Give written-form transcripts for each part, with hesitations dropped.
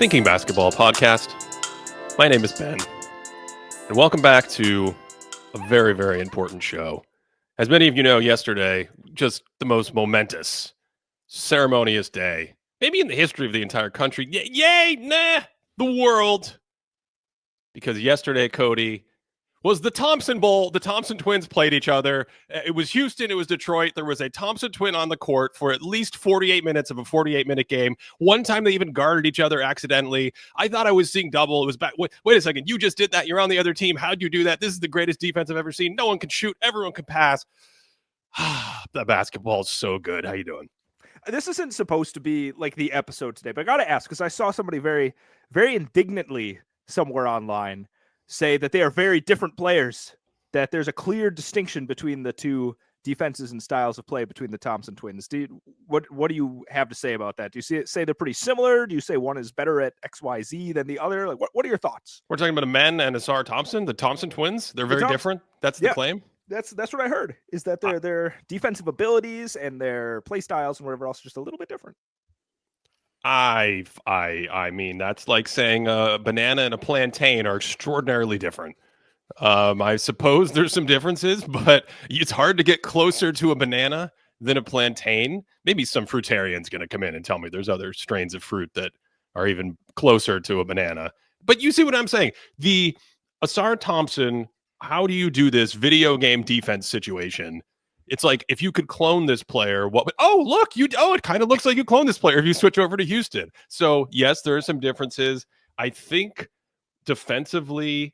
Thinking Basketball podcast. My name is Ben, and welcome back to a very, very important show. As many of you know, yesterday, just the most momentous, ceremonious day, maybe in the history of the entire country. The world. Because yesterday, Cody, was the Thompson Bowl. The Thompson Twins played each other. It was Houston. It was Detroit. There was a Thompson twin on the court for at least 48 minutes of a 48-minute game. One time they even guarded each other accidentally. I thought I was seeing double. It was back. Wait a second. You just did that. You're on the other team. How'd you do that? This is the greatest defense I've ever seen. No one can shoot. Everyone can pass. The basketball is so good. How you doing? This isn't supposed to be like the episode today, but I got to ask because I saw somebody very, very indignantly somewhere online say that they are very different players, that there's a clear distinction between the two defenses and styles of play between the Thompson twins. What do you have to say about that? Do you say they're pretty similar? Do you say one is better at XYZ than the other? Like, what are your thoughts? We're talking about Amen and Asar Thompson, the Thompson twins. They're very different. That's the claim. That's what I heard, is that their defensive abilities and their play styles and whatever else are just a little bit different. I mean, that's like saying a banana and a plantain are extraordinarily different. I suppose there's some differences, but it's hard to get closer to a banana than a plantain. Maybe some fruitarian's going to come in and tell me there's other strains of fruit that are even closer to a banana. But you see what I'm saying? The Asar Thompson, how do you do this video game defense situation? It's like, if you could clone this player, it kind of looks like you clone this player if you switch over to Houston. So yes, there are some differences. I think defensively,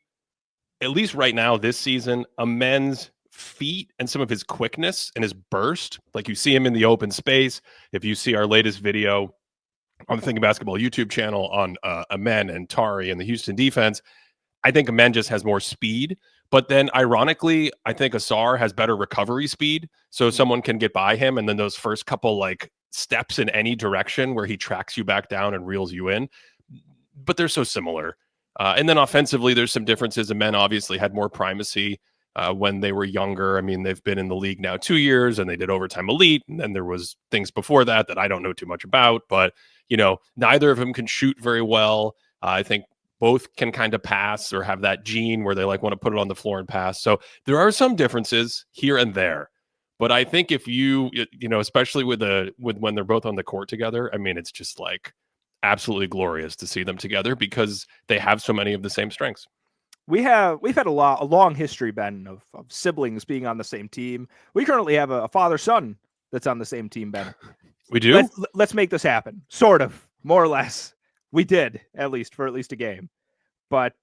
at least right now this season, Amen's feet and some of his quickness and his burst, like you see him in the open space. If you see our latest video on the Thinking Basketball YouTube channel on Amen and Tari and the Houston defense, I think Amen just has more speed. But then, ironically, I think Asar has better recovery speed, so someone can get by him, and then those first couple steps in any direction where he tracks you back down and reels you in. But they're so similar. And then offensively, there's some differences. And men obviously had more primacy when they were younger. I mean, they've been in the league now 2 years, and they did Overtime Elite, and then there was things before that I don't know too much about. But neither of them can shoot very well. I think both can kind of pass or have that gene where they want to put it on the floor and pass. So there are some differences here and there. But I think if you especially with when they're both on the court together, I mean, it's just absolutely glorious to see them together because they have so many of the same strengths. We've had a long history, Ben, of siblings being on the same team. We currently have a father-son that's on the same team, Ben. We do? Let's make this happen. Sort of, more or less. We did, for at least a game. But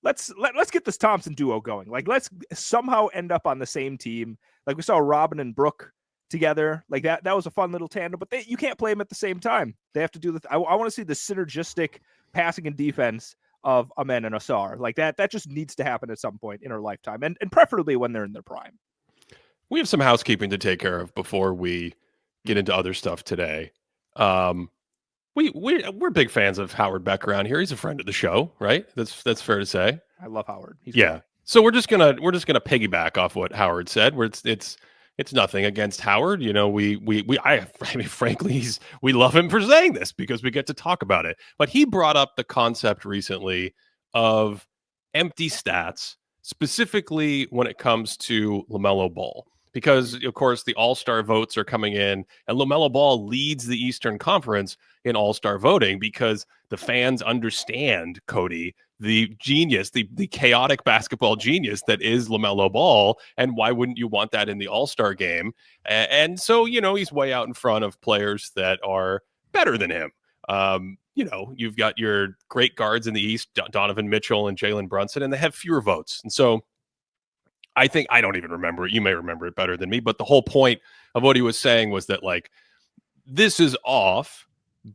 let's get this Thompson duo going. Let's somehow end up on the same team. Like we saw Robin and Brooke together. That was a fun little tandem, but you can't play them at the same time. They have to do I want to see the synergistic passing and defense of Amen and Asar. That just needs to happen at some point in our lifetime, and preferably when they're in their prime. We have some housekeeping to take care of before we get into other stuff today. We're big fans of Howard Beck around here. He's a friend of the show, right? That's fair to say. I love Howard. He's great. So we're just gonna piggyback off what Howard said. Where it's nothing against Howard. Frankly, we love him for saying this because we get to talk about it. But he brought up the concept recently of empty stats, specifically when it comes to LaMelo Ball. Because, of course, the All-Star votes are coming in, and LaMelo Ball leads the Eastern Conference in All-Star voting because the fans understand, Cody, the genius, the chaotic basketball genius that is LaMelo Ball, and why wouldn't you want that in the All-Star game? And so, he's way out in front of players that are better than him. You've got your great guards in the East, Donovan Mitchell and Jalen Brunson, and they have fewer votes. And so I think, I don't even remember it. You may remember it better than me, but the whole point of what he was saying was that this is off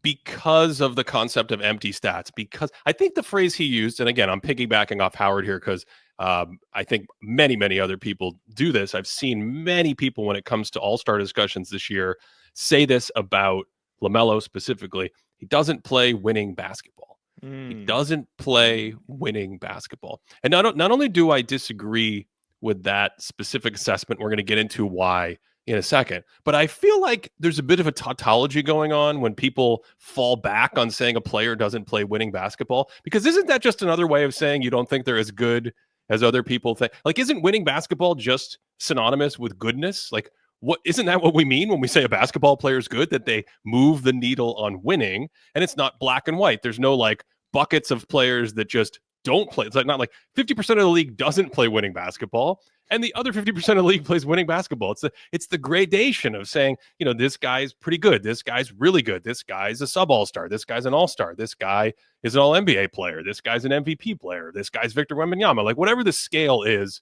because of the concept of empty stats, because I think the phrase he used, and again, I'm piggybacking off Howard here because I think many, many other people do this. I've seen many people when it comes to all-star discussions this year say this about LaMelo specifically. He doesn't play winning basketball. He doesn't play winning basketball. And not only do I disagree with that specific assessment, we're going to get into why in a second. But I feel like there's a bit of a tautology going on when people fall back on saying a player doesn't play winning basketball, because isn't that just another way of saying you don't think they're as good as other people think? Like, isn't winning basketball just synonymous with goodness? Like, what isn't that what we mean when we say a basketball player is good, that they move the needle on winning? And it's not black and white. There's no like buckets of players that just don't play. It's like not like 50% of the league doesn't play winning basketball and the other 50% of the league plays winning basketball. It's the gradation of saying, this guy's pretty good. This guy's really good. This guy's a sub all-star. This guy's an all-star. This guy is an all NBA player. This guy's an MVP player. This guy's Victor Wembanyama. Like whatever the scale is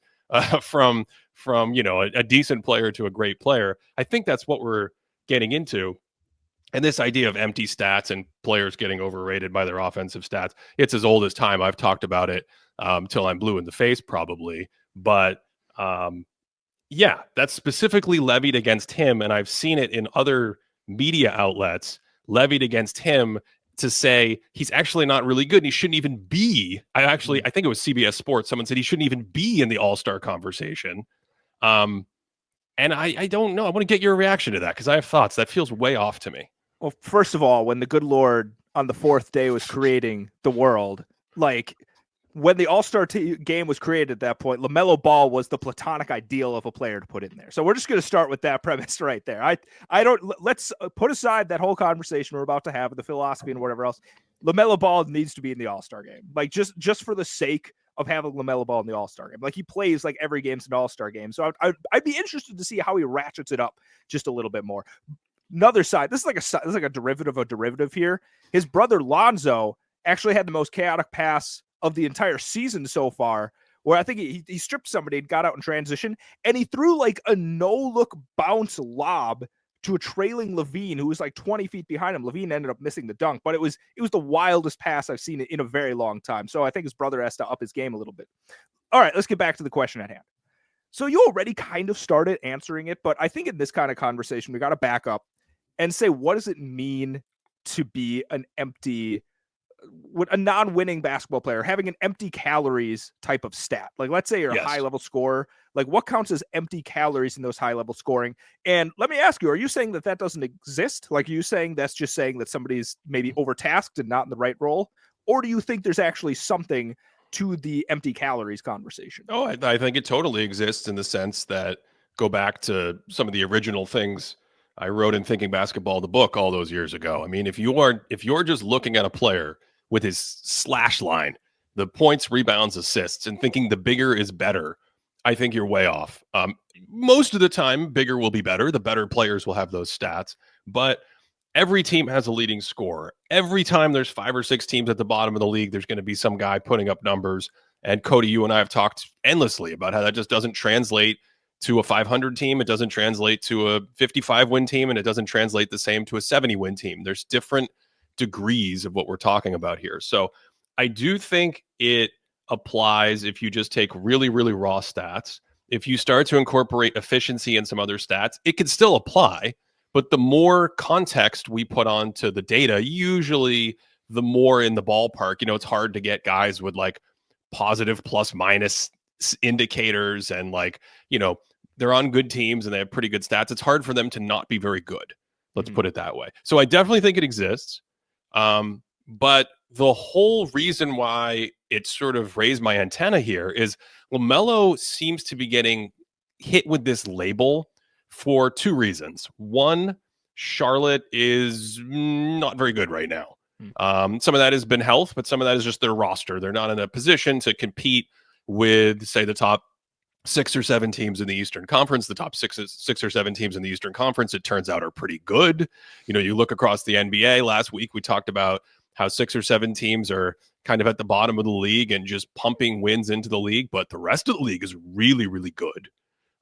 from a decent player to a great player, I think that's what we're getting into. And this idea of empty stats and players getting overrated by their offensive stats, it's as old as time. I've talked about it till I'm blue in the face probably. But yeah, that's specifically levied against him. And I've seen it in other media outlets levied against him to say he's actually not really good and he shouldn't even be. I think it was CBS Sports. Someone said he shouldn't even be in the All-Star conversation. And I don't know. I want to get your reaction to that because I have thoughts. That feels way off to me. Well, first of all, when the good Lord on the fourth day was creating the world, like when the All-Star game was created at that point, LaMelo Ball was the platonic ideal of a player to put in there. So we're just going to start with that premise right there. Let's put aside that whole conversation we're about to have with the philosophy and whatever else. LaMelo Ball needs to be in the All-Star game, like just for the sake of having LaMelo Ball in the All-Star game. Like he plays like every game's an All-Star game. So I'd be interested to see how he ratchets it up just a little bit more. Another side, this is like a derivative of a derivative here. His brother Lonzo actually had the most chaotic pass of the entire season so far, where I think he stripped somebody and got out in transition, and he threw like a no-look bounce lob to a trailing Levine who was like 20 feet behind him. Levine ended up missing the dunk, but it was the wildest pass I've seen in a very long time. So I think his brother has to up his game a little bit. All right, let's get back to the question at hand. So you already kind of started answering it, but I think in this kind of conversation, we got to back up and say, what does it mean to be a non-winning basketball player, having an empty calories type of stat? Like, let's say you're a high-level scorer. Like, what counts as empty calories in those high-level scoring? And let me ask you, are you saying that doesn't exist? Like, are you saying that's just saying that somebody's maybe overtasked and not in the right role? Or do you think there's actually something to the empty calories conversation? Oh, I think it totally exists in the sense that go back to some of the original things I wrote in Thinking Basketball, the book, all those years ago. I mean, if you're just looking at a player with his slash line, the points, rebounds, assists, and thinking the bigger is better, I think you're way off. Most of the time, bigger will be better. The better players will have those stats. But every team has a leading scorer. Every time there's 5 or 6 teams at the bottom of the league, there's going to be some guy putting up numbers. And Cody, you and I have talked endlessly about how that just doesn't translate to a 500 team. It doesn't translate to a 55-win team, and it doesn't translate the same to a 70-win team. There's different degrees of what we're talking about here. So I do think it applies if you just take really, really raw stats. If you start to incorporate efficiency and some other stats, it can still apply. But the more context we put onto the data, usually the more in the ballpark. It's hard to get guys with like positive plus minus indicators and like, they're on good teams and they have pretty good stats. It's hard for them to not be very good. Let's put it that way. So I definitely think it exists. But the whole reason why it sort of raised my antenna here is LaMelo seems to be getting hit with this label for 2 reasons. One, Charlotte is not very good right now. Some of that has been health, but some of that is just their roster. They're not in a position to compete with, say, the top 6 or 7 teams in the Eastern Conference. The top 6 or 7 teams in the Eastern Conference, it turns out, are pretty good. You look across the NBA. Last week, we talked about how 6 or 7 teams are kind of at the bottom of the league and just pumping wins into the league, but the rest of the league is really, really good.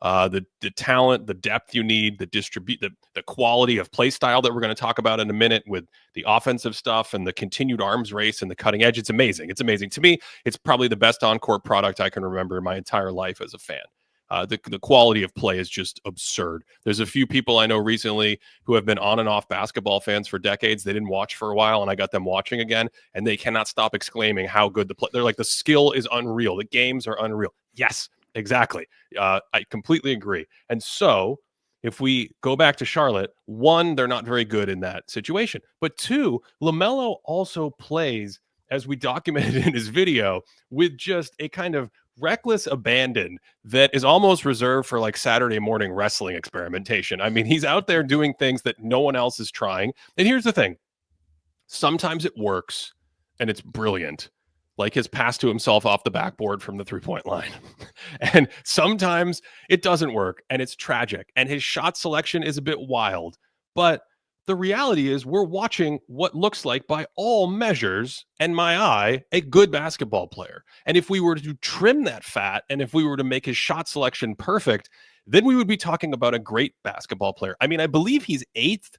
The talent, the depth you need, the quality of play style that we're going to talk about in a minute with the offensive stuff and the continued arms race and the cutting edge. It's amazing. It's amazing. To me, it's probably the best on-court product I can remember in my entire life as a fan. The quality of play is just absurd. There's a few people I know recently who have been on and off basketball fans for decades. They didn't watch for a while, and I got them watching again, and they cannot stop exclaiming how good the play. They're like, the skill is unreal. The games are unreal. Yes, exactly. I completely agree. And so if we go back to Charlotte, one, they're not very good in that situation. But two, LaMelo also plays, as we documented in his video, with just a kind of reckless abandon that is almost reserved for like Saturday morning wrestling experimentation. I mean, he's out there doing things that no one else is trying. And here's the thing. Sometimes it works and it's brilliant, like his pass to himself off the backboard from the three-point line. And sometimes it doesn't work and it's tragic. And his shot selection is a bit wild. But the reality is we're watching what looks like, by all measures and my eye, a good basketball player. And if we were to trim that fat and if we were to make his shot selection perfect, then we would be talking about a great basketball player. I mean, I believe he's 8th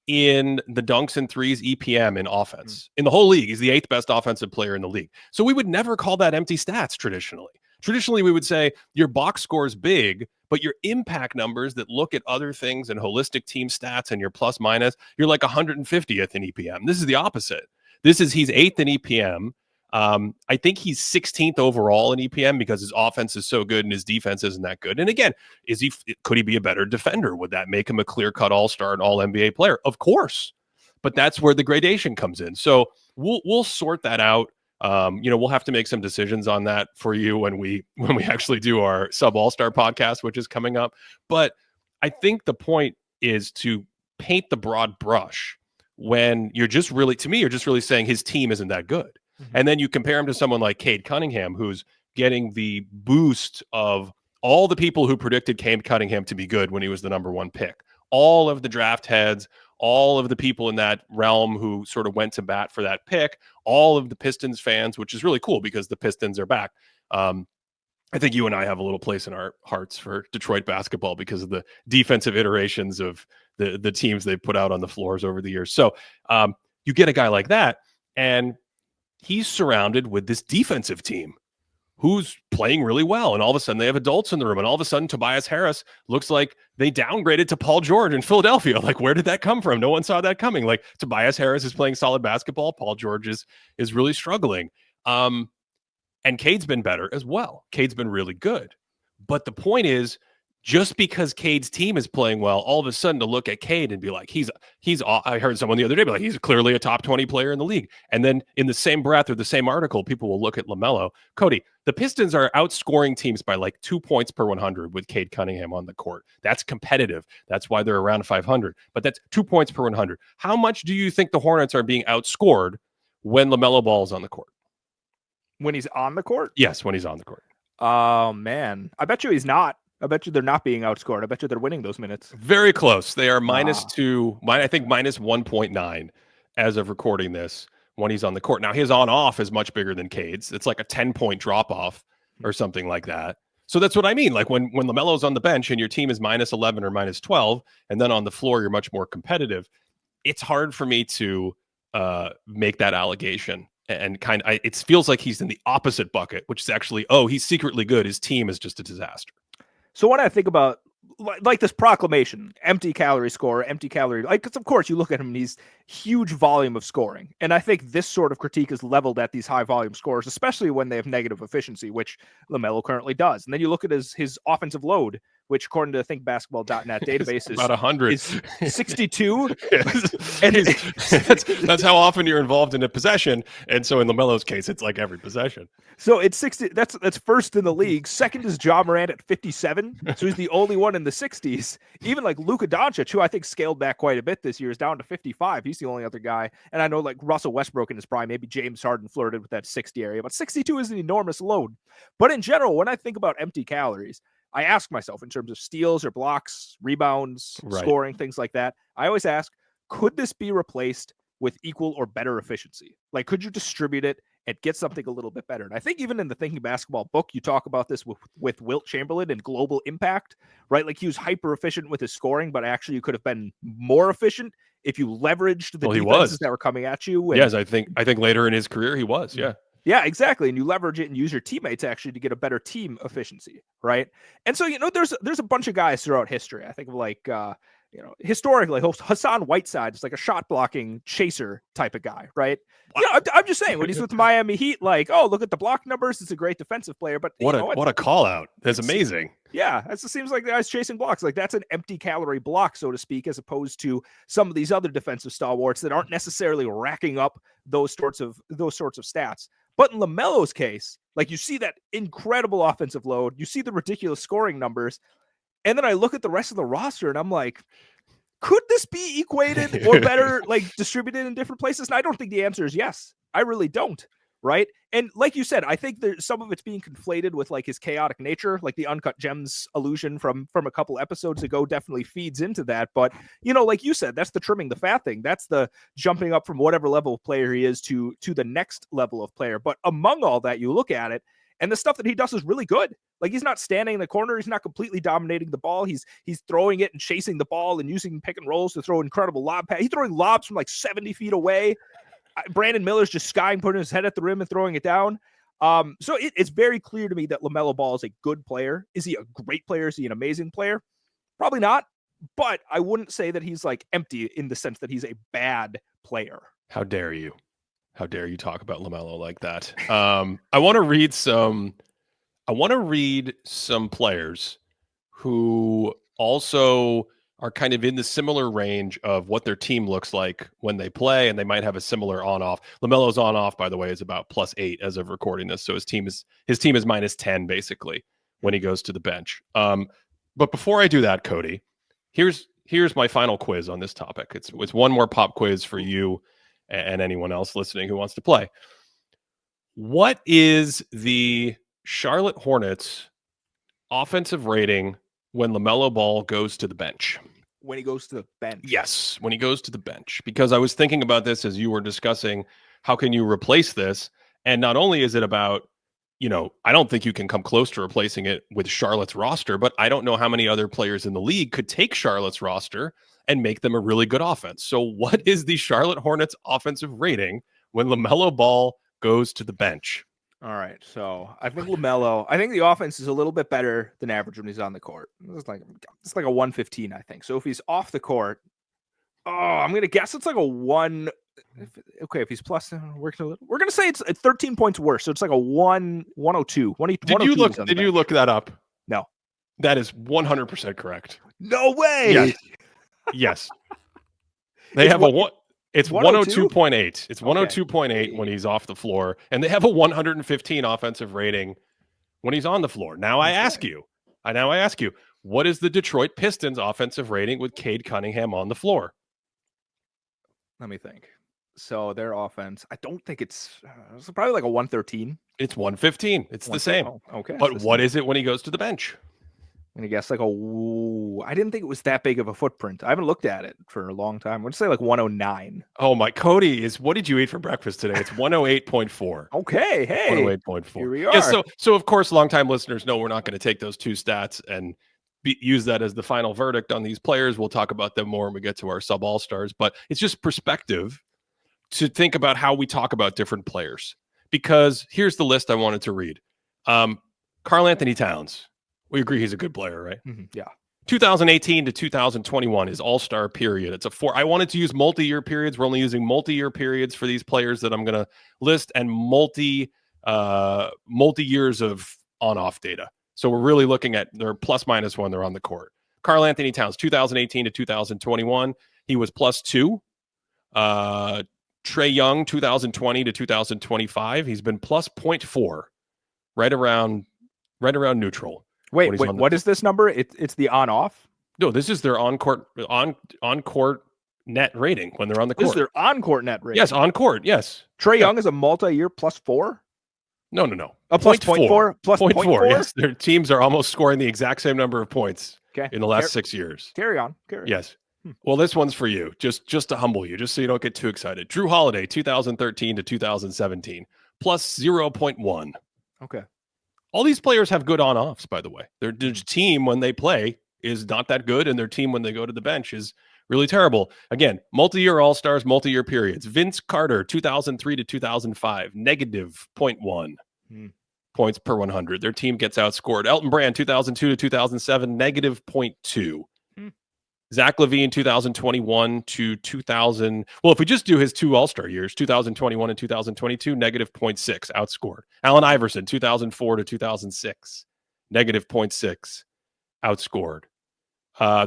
in the dunks and threes EPM in offense in the whole league. He's the 8th best offensive player in the league. So we would never call that empty stats traditionally. Traditionally, we would say your box score is big, but your impact numbers that look at other things and holistic team stats and your plus minus, you're like 150th in EPM. This is the opposite. He's 8th in EPM. I think he's 16th overall in EPM because his offense is so good and his defense isn't that good. And again, could he be a better defender? Would that make him a clear-cut all-star and all-NBA player? Of course. But that's where the gradation comes in. So we'll sort that out. We'll have to make some decisions on that for you when we actually do our sub all-star podcast, which is coming up. But I think the point is to paint the broad brush when you're just really saying his team isn't that good. Mm-hmm. And then you compare him to someone like Cade Cunningham, who's getting the boost of all the people who predicted Cade Cunningham to be good when he was the number 1 pick. All of the draft heads, all of the people in that realm who sort of went to bat for that pick, all of the Pistons fans, which is really cool because the Pistons are back. I think you and I have a little place in our hearts for Detroit basketball because of the defensive iterations of the teams they've put out on the floors over the years. So you get a guy like that, and he's surrounded with this defensive team who's playing really well. And all of a sudden they have adults in the room. And all of a sudden Tobias Harris looks like they downgraded to Paul George in Philadelphia. Like, where did that come from? No one saw that coming. Like, Tobias Harris is playing solid basketball. Paul George is really struggling. And Cade's been better as well. Cade's been really good. But the point is, just because Cade's team is playing well, all of a sudden to look at Cade and be like, I heard someone the other day be like, he's clearly a top 20 player in the league. And then in the same breath or the same article, people will look at LaMelo. Cody, the Pistons are outscoring teams by like 2 points per 100 with Cade Cunningham on the court. That's competitive. That's why they're around 500. But that's 2 points per 100. How much do you think the Hornets are being outscored when LaMelo Ball is on the court? When he's on the court? Yes, when he's on the court. Oh, man. I bet you he's not. I bet you they're not being outscored. I bet you they're winning those minutes. Very close. They are -2, I think -1.9 as of recording this when he's on the court. Now, his on-off is much bigger than Cade's. It's like a 10-point drop-off or something like that. So that's what I mean. Like when LaMelo's on the bench and your team is -11 or -12, and then on the floor you're much more competitive, it's hard for me to make that allegation. And it feels like he's in the opposite bucket, which is actually, he's secretly good. His team is just a disaster. So when I think about like this proclamation, empty calorie score, because of course you look at him and he's huge volume of scoring. And I think this sort of critique is leveled at these high volume scores, especially when they have negative efficiency, which LaMelo currently does. And then you look at his offensive load, which according to the thinkbasketball.net database is about 100. Is 62. And that's how often you're involved in a possession. And so in LaMelo's case, it's like every possession. So it's 60. That's first in the league. Second is Ja Morant at 57. So he's the only one in the 60s. Even like Luka Doncic, who I think scaled back quite a bit this year, is down to 55. He's the only other guy. And I know like Russell Westbrook in his prime, maybe James Harden flirted with that 60 area, but 62 is an enormous load. But in general, when I think about empty calories, I ask myself in terms of steals or blocks, rebounds, scoring, things like that. I always ask, could this be replaced with equal or better efficiency? Like, could you distribute it and get something a little bit better? And I think even in the Thinking Basketball book, you talk about this with Wilt Chamberlain and global impact, right? Like he was hyper efficient with his scoring, but actually you could have been more efficient if you leveraged the defenses that were coming at you. And, yes, I think later in his career he was, yeah. Yeah, exactly. And you leverage it and use your teammates actually to get a better team efficiency, right? And so, there's a bunch of guys throughout history. I think of like, historically, Hassan Whiteside is like a shot blocking chaser type of guy, right? Yeah, I'm just saying when he's with the Miami Heat, like, oh, look at the block numbers. It's a great defensive player, but what a call out. That's amazing. Yeah, it seems like the guy's chasing blocks. Like that's an empty calorie block, so to speak, as opposed to some of these other defensive stalwarts that aren't necessarily racking up those sorts of stats. But in LaMelo's case, like you see that incredible offensive load, you see the ridiculous scoring numbers, and then I look at the rest of the roster and I'm like, could this be equated or better, like distributed in different places? And I don't think the answer is yes. I really don't. Right. And like you said, I think there's some of it's being conflated with like his chaotic nature, like the Uncut Gems illusion from a couple episodes ago definitely feeds into that. But, like you said, that's the trimming the fat thing. That's the jumping up from whatever level of player he is to the next level of player. But among all that, you look at it and the stuff that he does is really good. Like he's not standing in the corner. He's not completely dominating the ball. He's throwing it and chasing the ball and using pick and rolls to throw incredible lob pass. He's throwing lobs from like 70 feet away. Brandon Miller's just skying, putting his head at the rim and throwing it down. So it's very clear to me that LaMelo Ball is a good player. Is he a great player? Is he an amazing player? Probably not. But I wouldn't say that he's like empty in the sense that he's a bad player. How dare you? How dare you talk about LaMelo like that? I want to read some players who also are kind of in the similar range of what their team looks like when they play, and they might have a similar on-off. LaMelo's on-off, by the way, is about +8 as of recording this, so his team is -10 basically when he goes to the bench. But before I do that, Cody, here's my final quiz on this topic. It's one more pop quiz for you and anyone else listening who wants to play. What is the Charlotte Hornets offensive rating when LaMelo Ball goes to the bench? When he goes to the bench? Yes, when he goes to the bench. Because I was thinking about this as you were discussing, how can you replace this? And not only is it about, I don't think you can come close to replacing it with Charlotte's roster, but I don't know how many other players in the league could take Charlotte's roster and make them a really good offense. So what is the Charlotte Hornets offensive rating when LaMelo Ball goes to the bench? All right, so I think the offense is a little bit better than average when he's on the court. It's like a 115, I think. So if he's off the court, I'm gonna guess it's like a 1. If he's plus, we're gonna say it's 13 points worse. So it's like a 102. Did you look that up? No, that is 100% correct. No way. Yes. They have a one. It's 102.8. It's 102.8 when he's off the floor, and they have a 115 offensive rating when he's on the floor. Now I ask you, what is the Detroit Pistons offensive rating with Cade Cunningham on the floor? Let me think. So their offense, I don't think it's probably like a 113. It's 115. It's the same. Oh, okay. But what is it when he goes to the bench? I'm going to guess I didn't think it was that big of a footprint. I haven't looked at it for a long time. I'm going to say like 109. Oh, my Cody, what did you eat for breakfast today? It's 108.4. Okay. Hey, 108.4. Here we are. Yeah, so of course, longtime listeners know we're not going to take those two stats and use that as the final verdict on these players. We'll talk about them more when we get to our sub all-stars, but it's just perspective to think about how we talk about different players. Because here's the list I wanted to read. Karl Anthony Towns. We agree he's a good player, right? Mm-hmm. Yeah. 2018 to 2021 is all-star period. It's I wanted to use multi-year periods. We're only using multi-year periods for these players that I'm going to list, and multi-years of on-off data. So we're really looking at their plus-minus when they're on the court. Karl Anthony Towns, 2018 to 2021, he was +2. Trae Young, 2020 to 2025, he's been +0.4, right around neutral. Wait, what is this number? It's the on-off? No, this is their on-court net rating when they're on the court. This is their on-court net rating? Yes, on-court, yes. Trae Young is a multi-year +4? No. A +0.4? +0.4? Yes, their teams are almost scoring the exact same number of points in the last 6 years. Carry on. Yes. Well, this one's for you, just to humble you, just so you don't get too excited. Drew Holiday, 2013 to 2017, +0.1. Okay. All these players have good on-offs, by the way. Their team, when they play, is not that good, and their team, when they go to the bench, is really terrible. Again, multi-year all-stars, multi-year periods. Vince Carter, 2003 to 2005, -0.1 points per 100. Their team gets outscored. Elton Brand, 2002 to 2007, -0.2. Zach LaVine 2021 to 2000. Well, if we just do his 2 All-Star years, 2021 and 2022, negative 0.6 outscored. Allen Iverson 2004 to 2006, negative 0.6 outscored.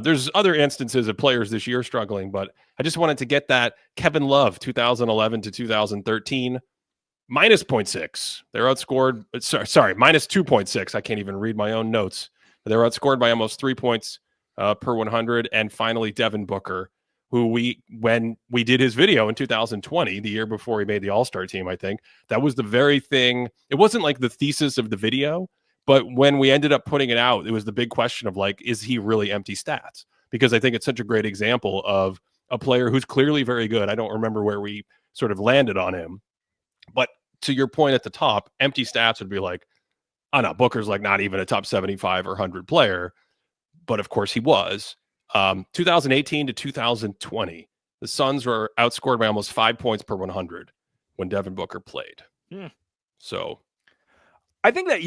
There's other instances of players this year struggling, but I just wanted to get that. Kevin Love 2011 to 2013, minus 0.6. They're outscored. Sorry, minus 2.6. I can't even read my own notes. They were outscored by almost 3 points per 100. And finally, Devin Booker, who when we did his video in 2020, the year before he made the All-Star team, I think, that was the very thing. It wasn't like the thesis of the video, but when we ended up putting it out, it was the big question of like, is he really empty stats? Because I think it's such a great example of a player who's clearly very good. I don't remember where we sort of landed on him, but to your point at the top, empty stats would be like, oh no, Booker's like not even a top 75 or 100 player. But of course he was. 2018 to 2020, the Suns were outscored by almost 5 points per 100 when Devin Booker played. So I think that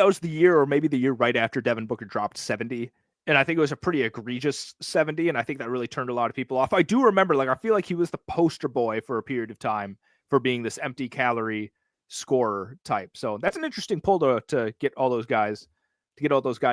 was the year, or maybe the year right after Devin Booker dropped 70. And I think it was a pretty egregious 70. And I think that really turned a lot of people off. I do remember, like, I feel like he was the poster boy for a period of time for being this empty calorie scorer type. So that's an interesting pull to get all those guys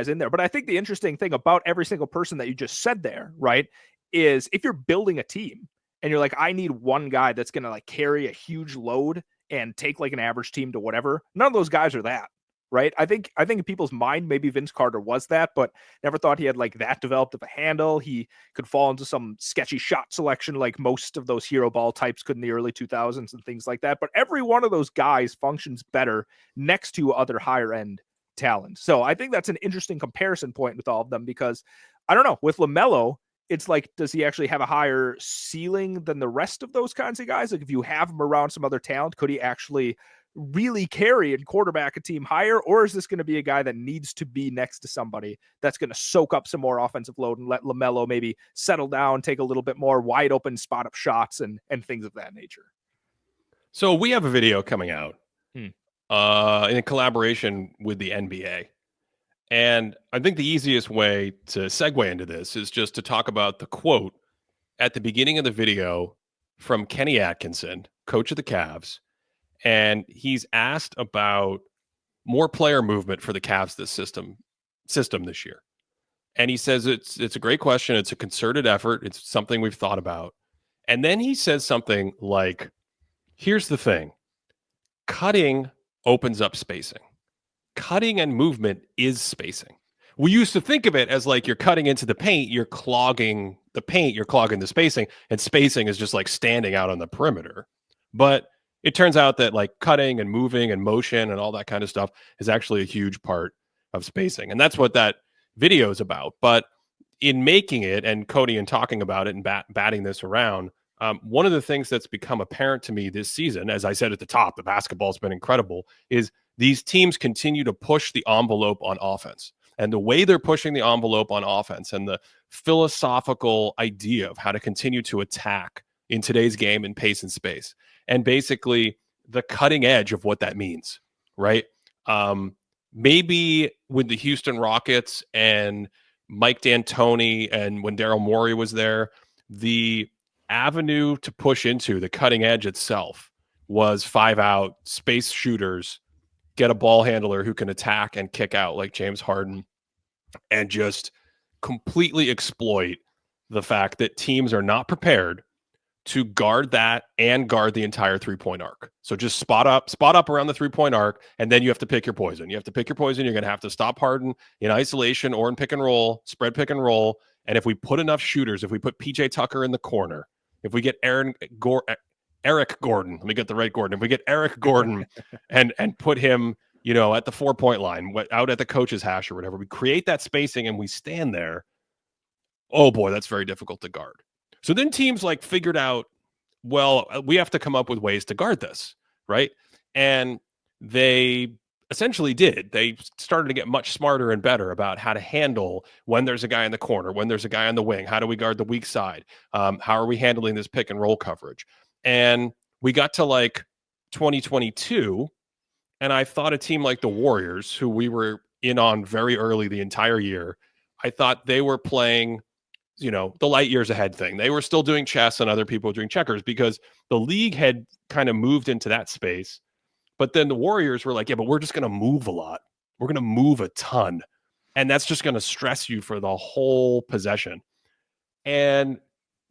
in there. But I think the interesting thing about every single person that you just said there, right, is if you're building a team and you're like, I need one guy that's going to like carry a huge load and take like an average team to whatever. None of those guys are that, right? I think in people's mind, maybe Vince Carter was that, but never thought he had like that developed of a handle. He could fall into some sketchy shot selection like most of those hero ball types could in the early 2000s and things like that. But every one of those guys functions better next to other higher end talent. So I think that's an interesting comparison point with all of them, because I don't know, with LaMelo, it's like, does he actually have a higher ceiling than the rest of those kinds of guys? Like if you have him around some other talent, could he actually really carry and quarterback a team higher? Or is this going to be a guy that needs to be next to somebody that's going to soak up some more offensive load and let LaMelo maybe settle down, take a little bit more wide open spot up shots and things of that nature? So we have a video coming out in a collaboration with the NBA. And I think the easiest way to segue into this is just to talk about the quote at the beginning of the video from Kenny Atkinson, coach of the Cavs. And he's asked about more player movement for the Cavs system this year. And he says it's a great question. It's a concerted effort. It's something we've thought about. And then he says something like, here's the thing. Cutting opens up spacing. Cutting and movement is spacing. We used to think of it as like you're cutting into the paint, you're clogging the paint, you're clogging the spacing, and spacing is just like standing out on the perimeter. But it turns out that like cutting and moving and motion and all that kind of stuff is actually a huge part of spacing. And that's what that video is about. But in making it, and Cody and talking about it and batting this around, one of the things that's become apparent to me this season, as I said at the top, the basketball's been incredible, is these teams continue to push the envelope on offense. And the way they're pushing the envelope on offense and the philosophical idea of how to continue to attack in today's game in pace and space, and basically the cutting edge of what that means, right? Maybe with the Houston Rockets and Mike D'Antoni and when Daryl Morey was there, the avenue to push into the cutting edge itself was 5-out space shooters, get a ball handler who can attack and kick out like James Harden, and just completely exploit the fact that teams are not prepared to guard that and guard the entire 3-point arc. So just spot up around the 3-point arc, and then you have to pick your poison. You're going to have to stop Harden in isolation or in pick and roll, spread pick and roll. And if we put enough shooters, if we put PJ Tucker in the corner, if we get Eric Gordon, let me get the right Gordon. If we get Eric Gordon and put him, at the 4-point line, out at the coach's hash or whatever, we create that spacing and we stand there. Oh boy, that's very difficult to guard. So then teams like figured out, well, we have to come up with ways to guard this, right? And they essentially did. They started to get much smarter and better about how to handle when there's a guy in the corner, when there's a guy on the wing. How do we guard the weak side? How are we handling this pick and roll coverage? And we got to like 2022, and I thought a team like the Warriors, who we were in on very early the entire year, I thought they were playing the light years ahead thing. They were still doing chess and other people were doing checkers because the league had kind of moved into that space. But then the Warriors were like, yeah, but we're just going to move a lot. We're going to move a ton. And that's just going to stress you for the whole possession. And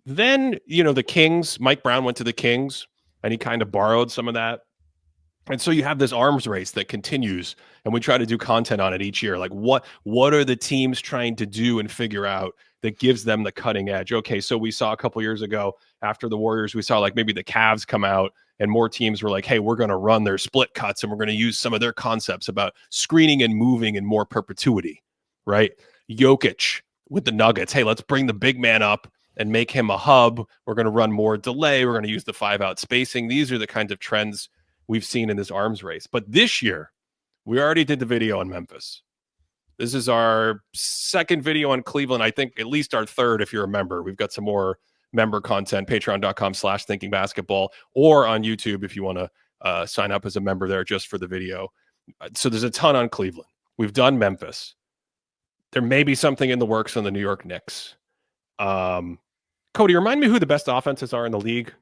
then, the Kings, Mike Brown went to the Kings and he kind of borrowed some of that. And so you have this arms race that continues, and we try to do content on it each year. Like what are the teams trying to do and figure out that gives them the cutting edge? Okay, so we saw a couple years ago after the Warriors, we saw like maybe the Cavs come out and more teams were like, hey, we're going to run their split cuts and we're going to use some of their concepts about screening and moving in more perpetuity, right? Jokic with the Nuggets. Hey, let's bring the big man up and make him a hub. We're going to run more delay. We're going to use the 5-out spacing. These are the kinds of trends we've seen in this arms race. But this year, we already did the video on Memphis. This is our second video on Cleveland. I think at least our third, if you're a member. We've got some more member content, patreon.com/thinkingbasketball, or on YouTube if you want to sign up as a member there just for the video. So there's a ton on Cleveland. We've done Memphis. There may be something in the works on the New York Knicks. Cody, remind me who the best offenses are in the league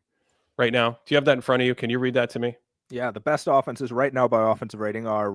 right now. Do you have that in front of you? Can you read that to me? Yeah, the best offenses right now by offensive rating are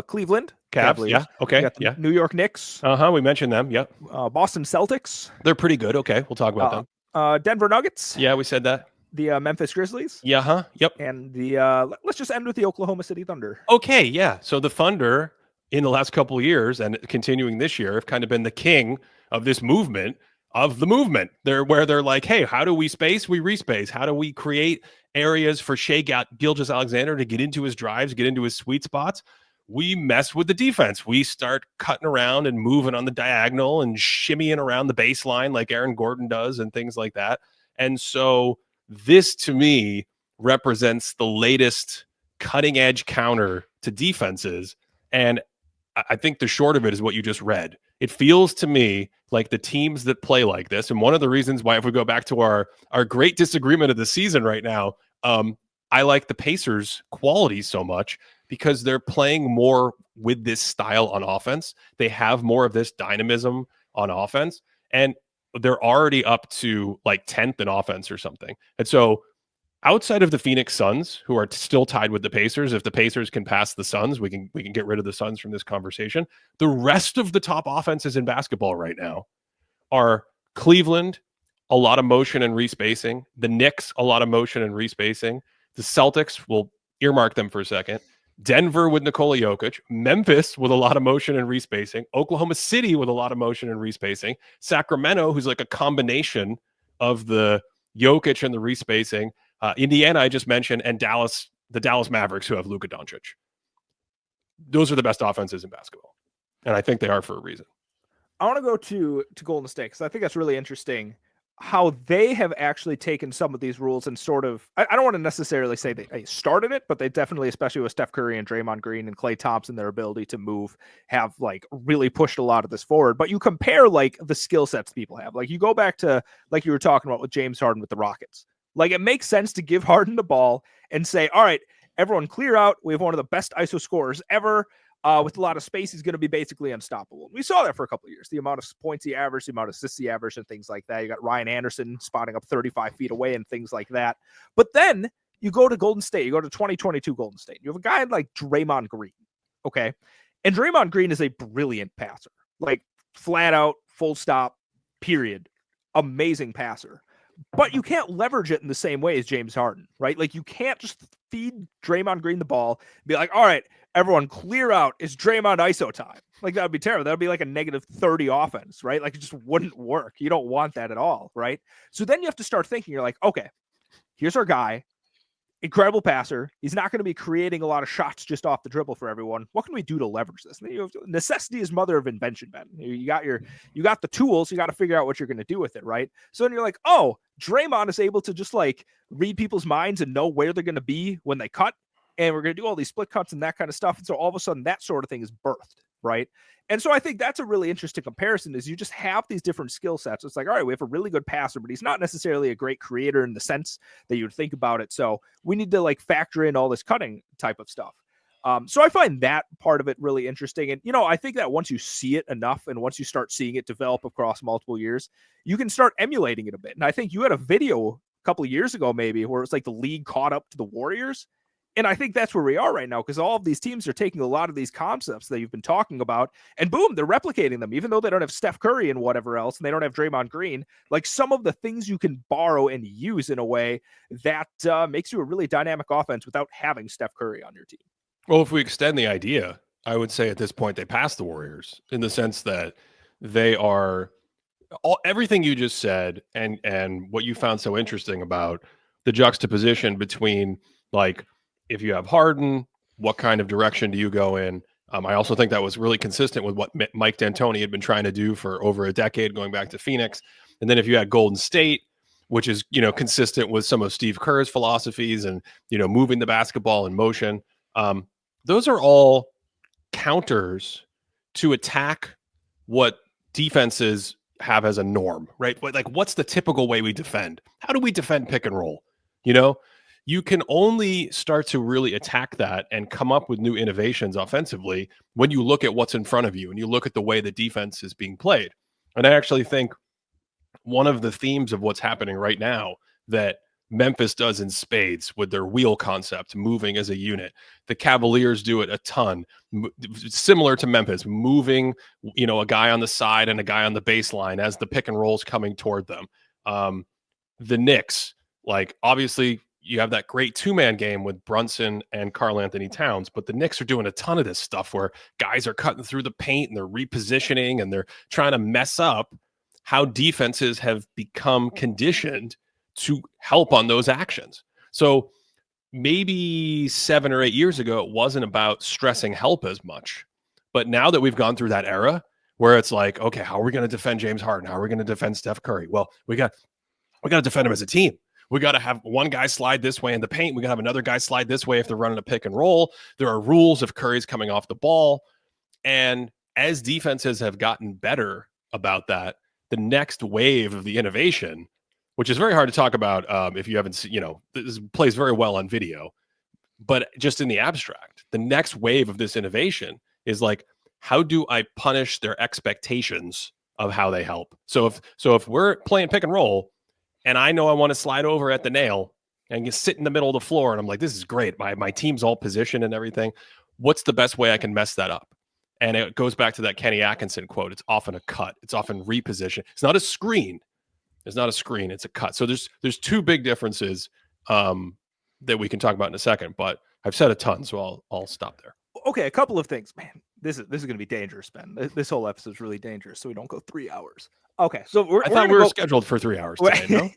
Cleveland Cavs. Yeah, okay. Yeah. New York Knicks. We mentioned them. Yep. Boston Celtics. They're pretty good. Okay, we'll talk about them. Denver Nuggets. Yeah, we said that. The Memphis Grizzlies. Yeah. Yep. And the let's just end with the Oklahoma City Thunder. Okay. Yeah. So the Thunder in the last couple of years and continuing this year have kind of been the king of this movement. They're like, hey, how do we space? We respace. How do we create areas for Shai Gilgeous-Alexander to get into his drives, get into his sweet spots? We mess with the defense. We start cutting around and moving on the diagonal and shimmying around the baseline like Aaron Gordon does and things like that. And so this, to me, represents the latest cutting edge counter to defenses. And I think the short of it is what you just read. It feels to me like the teams that play like this, and one of the reasons why, if we go back to our great disagreement of the season right now, I like the Pacers' quality so much because they're playing more with this style on offense. They have more of this dynamism on offense, and they're already up to like 10th in offense or something. And so outside of the Phoenix Suns, who are still tied with the Pacers, if the Pacers can pass the Suns, we can get rid of the Suns from this conversation. The rest of the top offenses in basketball right now are Cleveland, a lot of motion and respacing. The Knicks, a lot of motion and respacing. The Celtics, we'll earmark them for a second. Denver with Nikola Jokic. Memphis with a lot of motion and respacing. Oklahoma City with a lot of motion and respacing. Sacramento, who's like a combination of the Jokic and the respacing. Indiana, I just mentioned, and Dallas, the Dallas Mavericks, who have Luka Doncic. Those are the best offenses in basketball, and I think they are for a reason. I want to go to Golden State because I think that's really interesting how they have actually taken some of these rules and sort of, I don't want to necessarily say they started it, but they definitely, especially with Steph Curry and Draymond Green and Klay Thompson, their ability to move, have like really pushed a lot of this forward. But you compare like the skill sets people have. Like you go back to like you were talking about with James Harden with the Rockets. Like it makes sense to give Harden the ball and say, all right, everyone clear out. We have one of the best ISO scorers ever. With a lot of space, he's going to be basically unstoppable. We saw that for a couple of years. The amount of points he averaged, the amount of assists he averaged, and things like that. You got Ryan Anderson spotting up 35 feet away and things like that. But then you go to Golden State. You go to 2022 Golden State. You have a guy like Draymond Green, okay? And Draymond Green is a brilliant passer. Like flat out, full stop, period. Amazing passer. But you can't leverage it in the same way as James Harden, right? Like you can't just feed Draymond Green the ball and be like, all right, everyone clear out. It's Draymond ISO time. Like that would be terrible. That would be like a negative 30 offense, right? Like it just wouldn't work. You don't want that at all, right? So then you have to start thinking, you're like, okay, here's our guy. Incredible passer. He's not going to be creating a lot of shots just off the dribble for everyone. What can we do to leverage this? Necessity is mother of invention, Ben. You got the tools. You got to figure out what you're going to do with it, right? So then you're like, oh, Draymond is able to just like read people's minds and know where they're going to be when they cut. And we're going to do all these split cuts and that kind of stuff. And so all of a sudden that sort of thing is birthed, right? And so I think that's a really interesting comparison is you just have these different skill sets. It's like, all right, we have a really good passer, but he's not necessarily a great creator in the sense that you would think about it. So we need to like factor in all this cutting type of stuff. So I find that part of it really interesting. And, I think that once you see it enough and once you start seeing it develop across multiple years, you can start emulating it a bit. And I think you had a video a couple of years ago, maybe, where it's like the league caught up to the Warriors. And I think that's where we are right now, because all of these teams are taking a lot of these concepts that you've been talking about, and boom, they're replicating them, even though they don't have Steph Curry and whatever else, and they don't have Draymond Green. Like, some of the things you can borrow and use in a way that makes you a really dynamic offense without having Steph Curry on your team. Well, if we extend the idea, I would say at this point they passed the Warriors in the sense that they are everything you just said, and what you found so interesting about the juxtaposition between, like, if you have Harden, what kind of direction do you go in? I also think that was really consistent with what Mike D'Antoni had been trying to do for over a decade, going back to Phoenix. And then if you had Golden State, which is, consistent with some of Steve Kerr's philosophies and, moving the basketball in motion. Those are all counters to attack what defenses have as a norm, right? Like, what's the typical way we defend? How do we defend pick and roll? You can only start to really attack that and come up with new innovations offensively when you look at what's in front of you and you look at the way the defense is being played. And I actually think one of the themes of what's happening right now that Memphis does in spades with their wheel concept, moving as a unit. The Cavaliers do it a ton, similar to Memphis, moving, a guy on the side and a guy on the baseline as the pick and roll's coming toward them. The Knicks, like, obviously you have that great two-man game with Brunson and Karl Anthony Towns, but the Knicks are doing a ton of this stuff where guys are cutting through the paint and they're repositioning and they're trying to mess up how defenses have become conditioned to help on those actions. So maybe 7 or 8 years ago, it wasn't about stressing help as much. But now that we've gone through that era where it's like, okay, how are we going to defend James Harden? How are we going to defend Steph Curry? Well, we got to defend him as a team. We got to have one guy slide this way in the paint. We got to have another guy slide this way if they're running a pick and roll. There are rules if Curry's coming off the ball. And as defenses have gotten better about that, the next wave of the innovation, which is very hard to talk about if you haven't seen, this plays very well on video, but just in the abstract, the next wave of this innovation is like, how do I punish their expectations of how they help? So if we're playing pick and roll and I know I want to slide over at the nail and just sit in the middle of the floor and I'm like, this is great. My team's all positioned and everything. What's the best way I can mess that up? And it goes back to that Kenny Atkinson quote. It's often a cut. It's often reposition. It's not a screen. It's not a screen. It's a cut. So there's two big differences that we can talk about in a second, but I've said a ton, so I'll stop there. Okay, a couple of things, man. This is going to be dangerous, Ben. This whole episode is really dangerous, so we don't go 3 hours. Okay, so I thought we were scheduled for 3 hours today, no?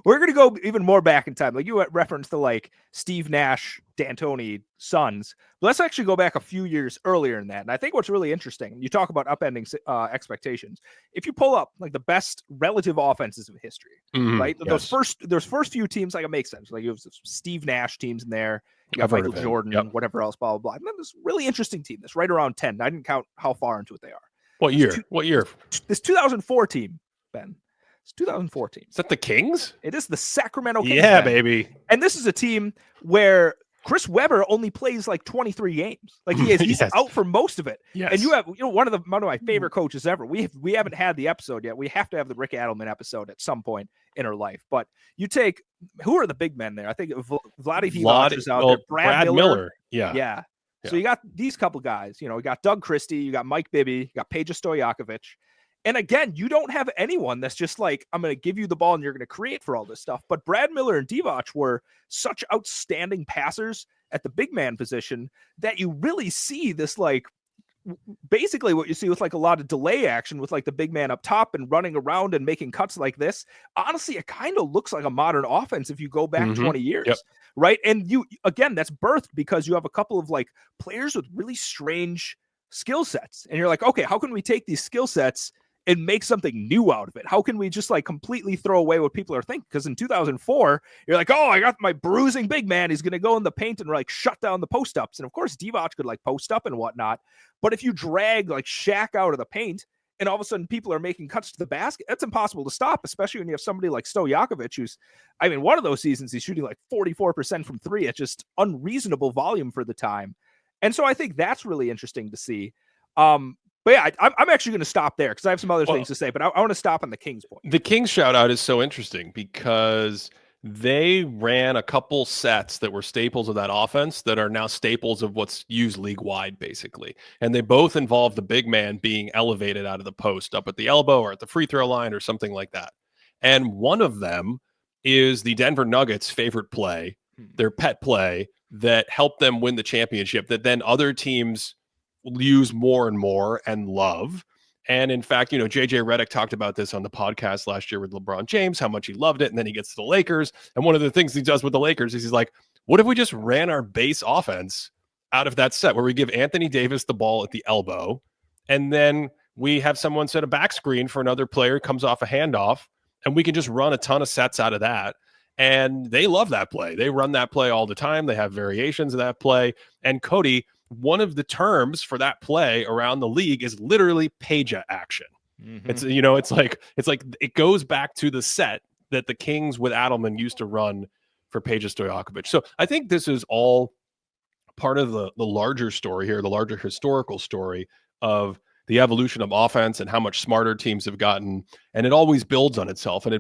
We're going to go even more back in time. Like you referenced to like Steve Nash, D'Antoni, Suns. But let's actually go back a few years earlier than that. And I think what's really interesting, you talk about upending expectations. If you pull up like the best relative offenses of history, right? Yes. Those first few teams, like, it makes sense. Like, you have Steve Nash teams in there. You got Michael Jordan, whatever else, blah, blah, blah. And then this really interesting team that's right around 10. I didn't count how far into it they are. What year? This 2004 team, Ben. It's 2014. Is that the Kings? It is the Sacramento Kings. Yeah, baby. And this is a team where Chris Webber only plays like 23 games. Like he's yes. out for most of it. Yes. And you have one of my favorite coaches ever. We haven't had the episode yet. We have to have the Rick Adelman episode at some point in our life. But you take, who are the big men there? I think Vlade Divac is out there. Brad Miller. Yeah. So you got these couple guys. You got Doug Christie, you got Mike Bibby, you got Peja Stojakovic. And again, you don't have anyone that's just like, I'm going to give you the ball and you're going to create for all this stuff. But Brad Miller and Divac were such outstanding passers at the big man position that you really see this, like, basically what you see with like a lot of delay action with like the big man up top and running around and making cuts like this. Honestly, it kind of looks like a modern offense if you go back 20 years, right? And again, that's birthed because you have a couple of like players with really strange skill sets. And you're like, okay, how can we take these skill sets and make something new out of it? How can we just like completely throw away what people are thinking? Because in 2004, you're like, oh, I got my bruising big man. He's going to go in the paint and like shut down the post ups. And of course, Divac could like post up and whatnot. But if you drag like Shaq out of the paint and all of a sudden people are making cuts to the basket, that's impossible to stop, especially when you have somebody like Stojakovic, who's, I mean, one of those seasons, he's shooting like 44% from three at just unreasonable volume for the time. And so I think that's really interesting to see. But yeah, I'm actually going to stop there because I have some other things to say, but I want to stop on the Kings point. The Kings shout out is so interesting because they ran a couple sets that were staples of that offense that are now staples of what's used league wide, basically. And they both involve the big man being elevated out of the post up at the elbow or at the free throw line or something like that. And one of them is the Denver Nuggets' favorite play, their pet play that helped them win the championship, that then other teams use more and more and love. And in fact, JJ Redick talked about this on the podcast last year with LeBron James, how much he loved it. And then he gets to the Lakers. And one of the things he does with the Lakers is he's like, what if we just ran our base offense out of that set where we give Anthony Davis the ball at the elbow, and then we have someone set a back screen for another player, comes off a handoff, and we can just run a ton of sets out of that. And they love that play. They run that play all the time. They have variations of that play. And Cody, one of the terms for that play around the league is literally Peja action. Mm-hmm. It's like it goes back to the set that the Kings with Adelman used to run for Peja Stojakovic. So I think this is all part of the larger story here, the larger historical story of the evolution of offense and how much smarter teams have gotten. And it always builds on itself, and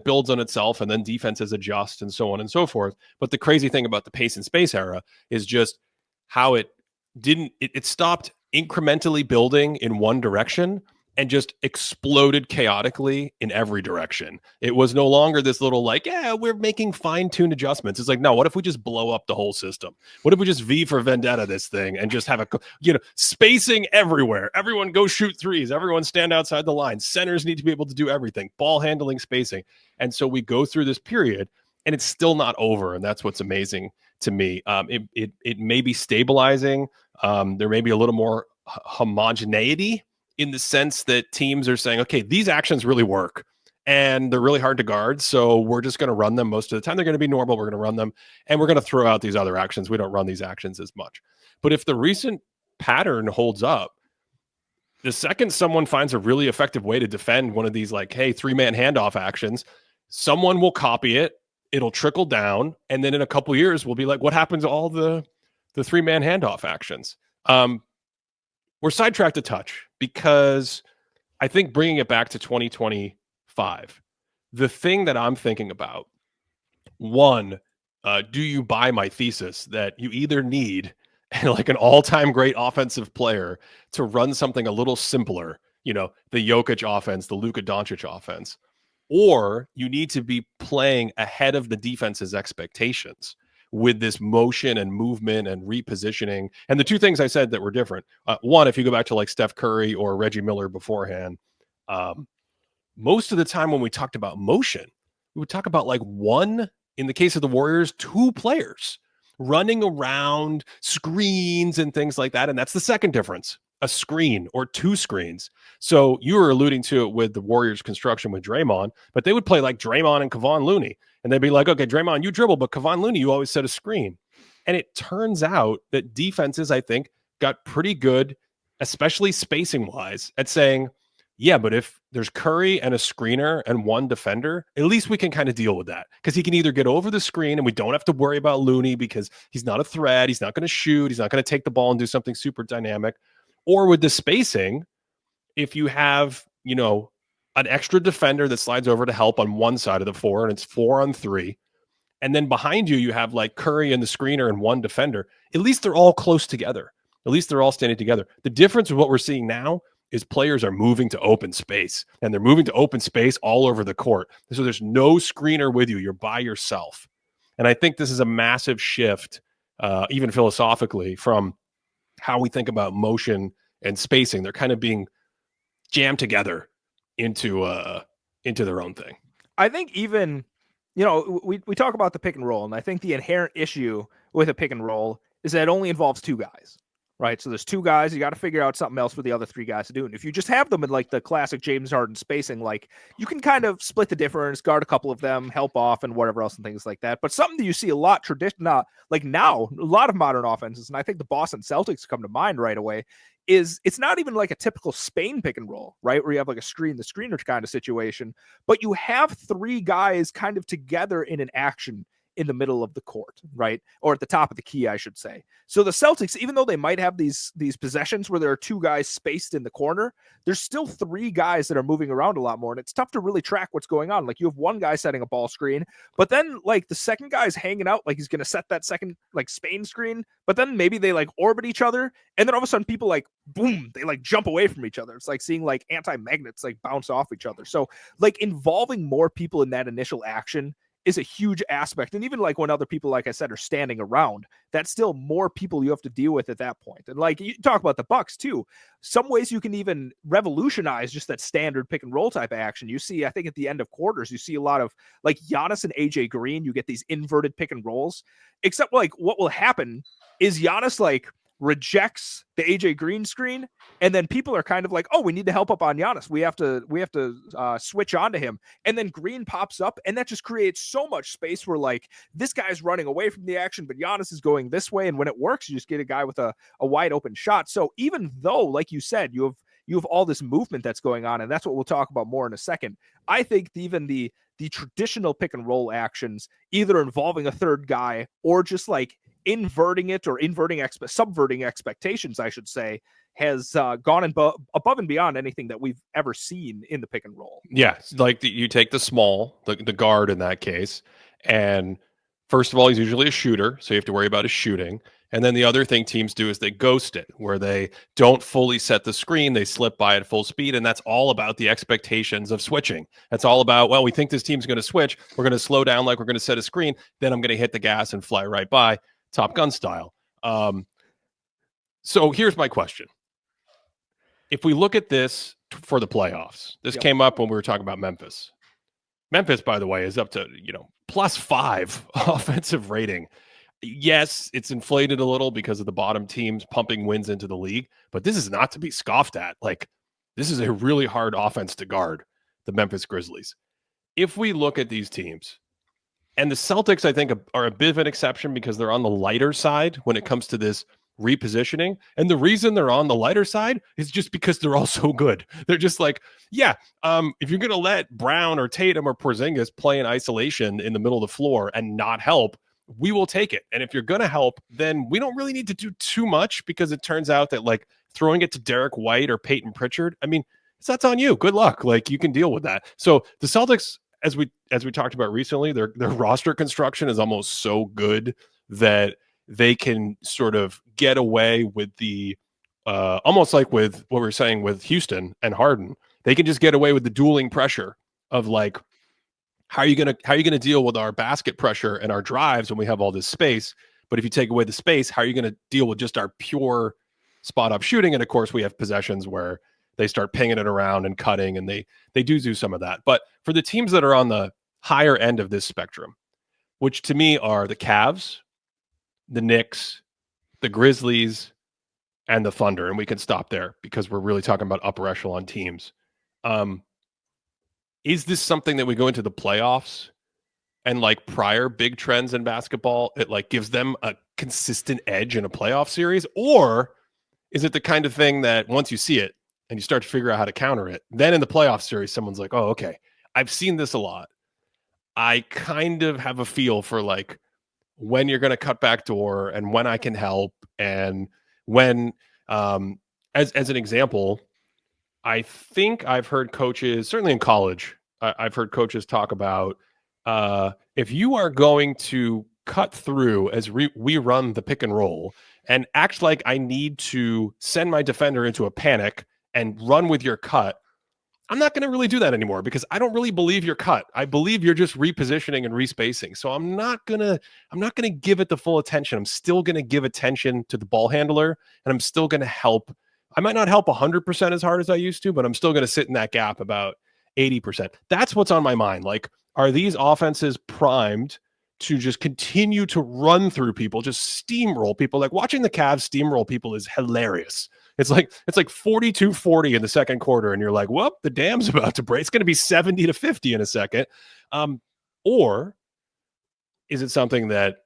then defenses adjust and so on and so forth. But the crazy thing about the pace and space era is just how it stopped incrementally building in one direction and just exploded chaotically in every direction. It was no longer this little we're making fine-tuned adjustments. It's like, no, what if we just blow up the whole system? What if we just V for Vendetta this thing and just have spacing everywhere? Everyone go shoot threes. Everyone stand outside the line. Centers need to be able to do everything. Ball handling, spacing. And so we go through this period and it's still not over. And that's what's amazing to me. It may be stabilizing. There may be a little more homogeneity in the sense that teams are saying, okay, these actions really work and they're really hard to guard. So we're just going to run them most of the time. They're going to be normal. We're going to run them and we're going to throw out these other actions. We don't run these actions as much. But if the recent pattern holds up, the second someone finds a really effective way to defend one of these, three-man handoff actions, someone will copy it. It'll trickle down. And then in a couple years, we'll be like, what happened to all the three-man handoff actions? We're sidetracked a touch because I think bringing it back to 2025, the thing that I'm thinking about, one, do you buy my thesis that you either need an all-time great offensive player to run something a little simpler, the Jokic offense, the Luka Doncic offense, or you need to be playing ahead of the defense's expectations with this motion and movement and repositioning. And the two things I said that were different, one, if you go back to Steph Curry or Reggie Miller beforehand, most of the time when we talked about motion, we would talk about one, in the case of the Warriors, two players running around screens and things like that. And that's the second difference, a screen or two screens. So you were alluding to it with the Warriors construction with Draymond, but they would play like Draymond and Kevon Looney. And they'd be like, okay, Draymond, you dribble, but Kevon Looney, you always set a screen. And it turns out that defenses, I think, got pretty good, especially spacing-wise, at saying, yeah, but if there's Curry and a screener and one defender, at least we can kind of deal with that. Because he can either get over the screen and we don't have to worry about Looney because he's not a threat, he's not going to shoot, he's not going to take the ball and do something super dynamic. Or with the spacing, if you have, an extra defender that slides over to help on one side of the floor and it's 4-on-3, and then behind you have Curry and the screener and one defender, at least they're all close together. At least they're all standing together. The difference with what we're seeing now is players are moving to open space, and they're moving to open space all over the court. So there's no screener with you. You're by yourself. And I think this is a massive shift, even philosophically, from how we think about motion and spacing. They're kind of being jammed together into their own thing. I think even, we talk about the pick and roll, and I think the inherent issue with a pick and roll is that it only involves two guys, right? So there's two guys, you got to figure out something else for the other three guys to do. And if you just have them in the classic James Harden spacing, you can kind of split the difference, guard a couple of them, help off and whatever else and things like that. But something that you see a lot now, a lot of modern offenses, and I think the Boston Celtics come to mind right away, is it's not even a typical Spain pick and roll, right? Where you have a screener kind of situation, but you have three guys kind of together in an action in the middle of the court, right? Or at the top of the key, I should say. So the Celtics, even though they might have these possessions where there are two guys spaced in the corner, there's still three guys that are moving around a lot more. And it's tough to really track what's going on. Like you have one guy setting a ball screen, but then like the second guy's hanging out, like he's going to set that second like Spain screen, but then maybe they like orbit each other. And then all of a sudden people like, boom, they like jump away from each other. It's like seeing like anti-magnets like bounce off each other. So like involving more people in that initial action is a huge aspect. And even like when other people, like I said, are standing around, that's still more people you have to deal with at that point. And like you talk about the Bucks too, some ways you can even revolutionize just that standard pick and roll type of action. You see, I think at the end of quarters, you see a lot of like Giannis and AJ Green, you get these inverted pick and rolls, except like what will happen is Giannis like rejects the AJ Green screen, and then people are kind of like, oh, we need to help up on Giannis. We have to switch on to him. And then Green pops up, and that just creates so much space where like this guy's running away from the action, but Giannis is going this way. And when it works, you just get a guy with a wide open shot. So even though, like you said, you have all this movement that's going on, and that's what we'll talk about more in a second. I think even the traditional pick and roll actions, either involving a third guy or just like inverting it or subverting expectations, I should say, has gone above and beyond anything that we've ever seen in the pick and roll. Yeah, like you take the small, the guard in that case, and first of all, he's usually a shooter, so you have to worry about his shooting. And then the other thing teams do is they ghost it, where they don't fully set the screen, they slip by at full speed, and that's all about the expectations of switching. That's all about, well, we think this team's going to switch, we're going to slow down like we're going to set a screen, then I'm going to hit the gas and fly right by, Top Gun style. So here's my question. If we look at this for the playoffs, this came up when we were talking about Memphis. Memphis, by the way, is up to, +5 offensive rating. Yes, it's inflated a little because of the bottom teams pumping wins into the league, but this is not to be scoffed at. Like, this is a really hard offense to guard, the Memphis Grizzlies. If we look at these teams, and the Celtics, I think, are a bit of an exception because they're on the lighter side when it comes to this repositioning. And the reason they're on the lighter side is just because they're all so good. They're just like, if you're going to let Brown or Tatum or Porzingis play in isolation in the middle of the floor and not help, we will take it. And if you're going to help, then we don't really need to do too much, because it turns out that like throwing it to Derek White or Peyton Pritchard, I mean, that's on you. Good luck. Like, you can deal with that. So the Celtics, as we talked about recently, their roster construction is almost so good that they can sort of get away with the almost like with what we were saying with Houston and Harden. They can just get away with the dueling pressure of like, how are you gonna deal with our basket pressure and our drives when we have all this space? But if you take away the space, how are you going to deal with just our pure spot up shooting? And of course, we have possessions where they start pinging it around and cutting, and they do some of that. But for the teams that are on the higher end of this spectrum, which to me are the Cavs, the Knicks, the Grizzlies, and the Thunder, and we can stop there because we're really talking about upper echelon teams. Is this something that we go into the playoffs and like prior big trends in basketball, it like gives them a consistent edge in a playoff series? Or is it the kind of thing that once you see it and you start to figure out how to counter it, then in the playoff series, someone's like, oh, okay, I've seen this a lot. I kind of have a feel for like when you're going to cut back door and when I can help. And when, as an example, I think I've heard coaches, certainly in college, I've heard coaches talk about if you are going to cut through as we run the pick and roll and act like I need to send my defender into a panic and run with your cut, I'm not going to really do that anymore because I don't really believe your cut. I believe you're just repositioning and respacing. So I'm not going to give it the full attention. I'm still going to give attention to the ball handler, and I'm still going to help. I might not help 100% as hard as I used to, but I'm still going to sit in that gap about 80%. That's what's on my mind. Like, are these offenses primed to just continue to run through people, just steamroll people? Like, watching the Cavs steamroll people is hilarious. It's like 42-40 in the second quarter, and you're like, well, the dam's about to break. It's going to be 70-50 in a second. Or is it something that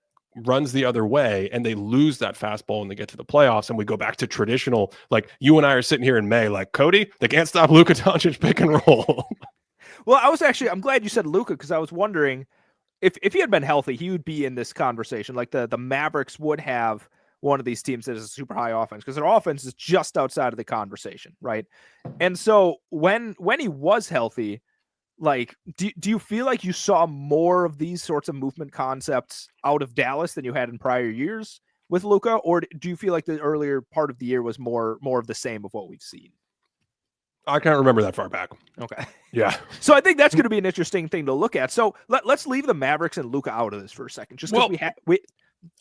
runs the other way and they lose that fastball when they get to the playoffs, and we go back to traditional, like you and I are sitting here in May, like, Cody, they can't stop Luka Doncic pick and roll. Well, I'm glad you said Luka, because I was wondering, if he had been healthy, he would be in this conversation. Like the Mavericks would have one of these teams that is a super high offense because their offense is just outside of the conversation, right? And so when he was healthy, like, do you feel like you saw more of these sorts of movement concepts out of Dallas than you had in prior years with Luka, or do you feel like the earlier part of the year was more of the same of what we've seen? I can't remember that far back. Okay. Yeah. So I think that's going to be an interesting thing to look at. So let's leave the Mavericks and Luka out of this for a second, just because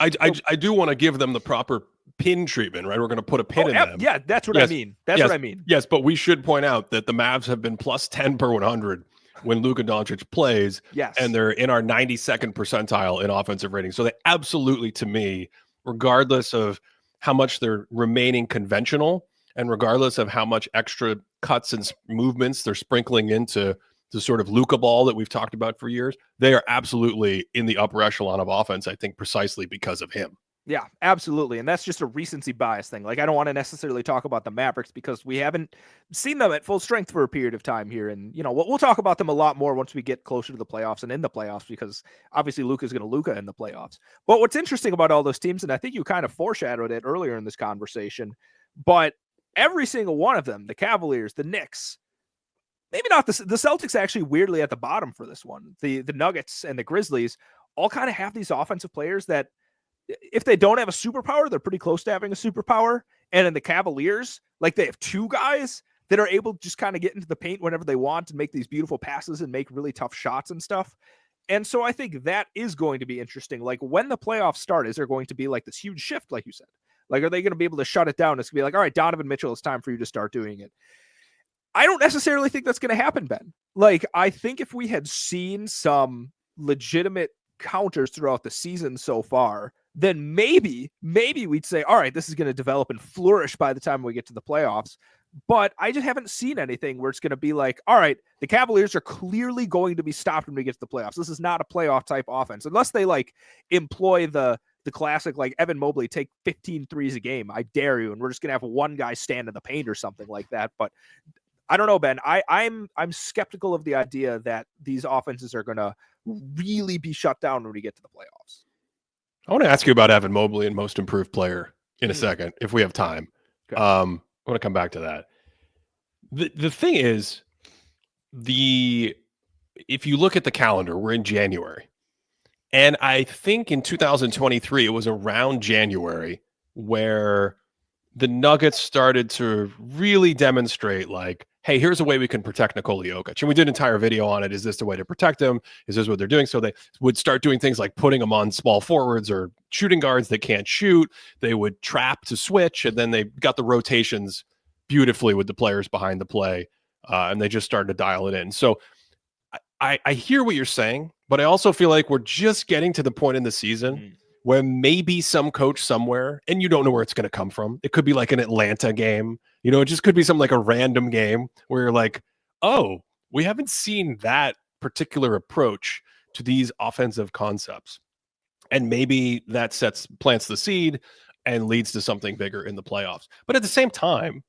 I do want to give them the proper pin treatment, right? We're going to put a pin in them. Yeah, that's what I mean. That's what I mean. Yes, but we should point out that the Mavs have been plus 10 per 100 when Luka Doncic plays. Yes. And they're in our 92nd percentile in offensive rating. So they absolutely, to me, regardless of how much they're remaining conventional and regardless of how much extra cuts and movements they're sprinkling into the sort of Luka ball that we've talked about for years, they are absolutely in the upper echelon of offense, I think, precisely because of him. Yeah, absolutely. And that's just a recency bias thing. Like, I don't want to necessarily talk about the Mavericks because we haven't seen them at full strength for a period of time here. And, you know, we'll talk about them a lot more once we get closer to the playoffs and in the playoffs, because obviously Luka's going to Luka in the playoffs. But what's interesting about all those teams, and I think you kind of foreshadowed it earlier in this conversation, but every single one of them, the Cavaliers, the Knicks, maybe not the Celtics, actually weirdly at the bottom for this one, the Nuggets and the Grizzlies all kind of have these offensive players that, if they don't have a superpower, they're pretty close to having a superpower. And in the Cavaliers, like, they have two guys that are able to just kind of get into the paint whenever they want and make these beautiful passes and make really tough shots and stuff. And so I think that is going to be interesting. Like, when the playoffs start, is there going to be like this huge shift, like you said? Like, are they going to be able to shut it down? It's going to be like, all right, Donovan Mitchell, it's time for you to start doing it. I don't necessarily think that's going to happen, Ben. Like, I think if we had seen some legitimate counters throughout the season so far, then maybe we'd say, all right, this is going to develop and flourish by the time we get to the playoffs. But I just haven't seen anything where it's going to be like, all right, the Cavaliers are clearly going to be stopped when we get to the playoffs. This is not a playoff type offense, unless they like employ the classic, like, Evan Mobley, take 15 threes a game. I dare you. And we're just going to have one guy stand in the paint or something like that. But I don't know, Ben. I'm skeptical of the idea that these offenses are going to really be shut down when we get to the playoffs. I want to ask you about Evan Mobley and most improved player in a second, if we have time. Okay. I want to come back to that. The thing is, if you look at the calendar, we're in January. And I think in 2023, it was around January where the Nuggets started to really demonstrate, like, hey, here's a way we can protect Nikola Jokic. And we did an entire video on it. Is this the way to protect him? Is this what they're doing? So they would start doing things like putting him on small forwards or shooting guards that can't shoot. They would trap to switch, and then they got the rotations beautifully with the players behind the play, and they just started to dial it in. So I hear what you're saying, but I also feel like we're just getting to the point in the season where maybe some coach somewhere, and you don't know where it's going to come from. It could be like an Atlanta game. You know, it just could be something like a random game where you're like, oh, we haven't seen that particular approach to these offensive concepts. And maybe that plants the seed and leads to something bigger in the playoffs. But at the same time,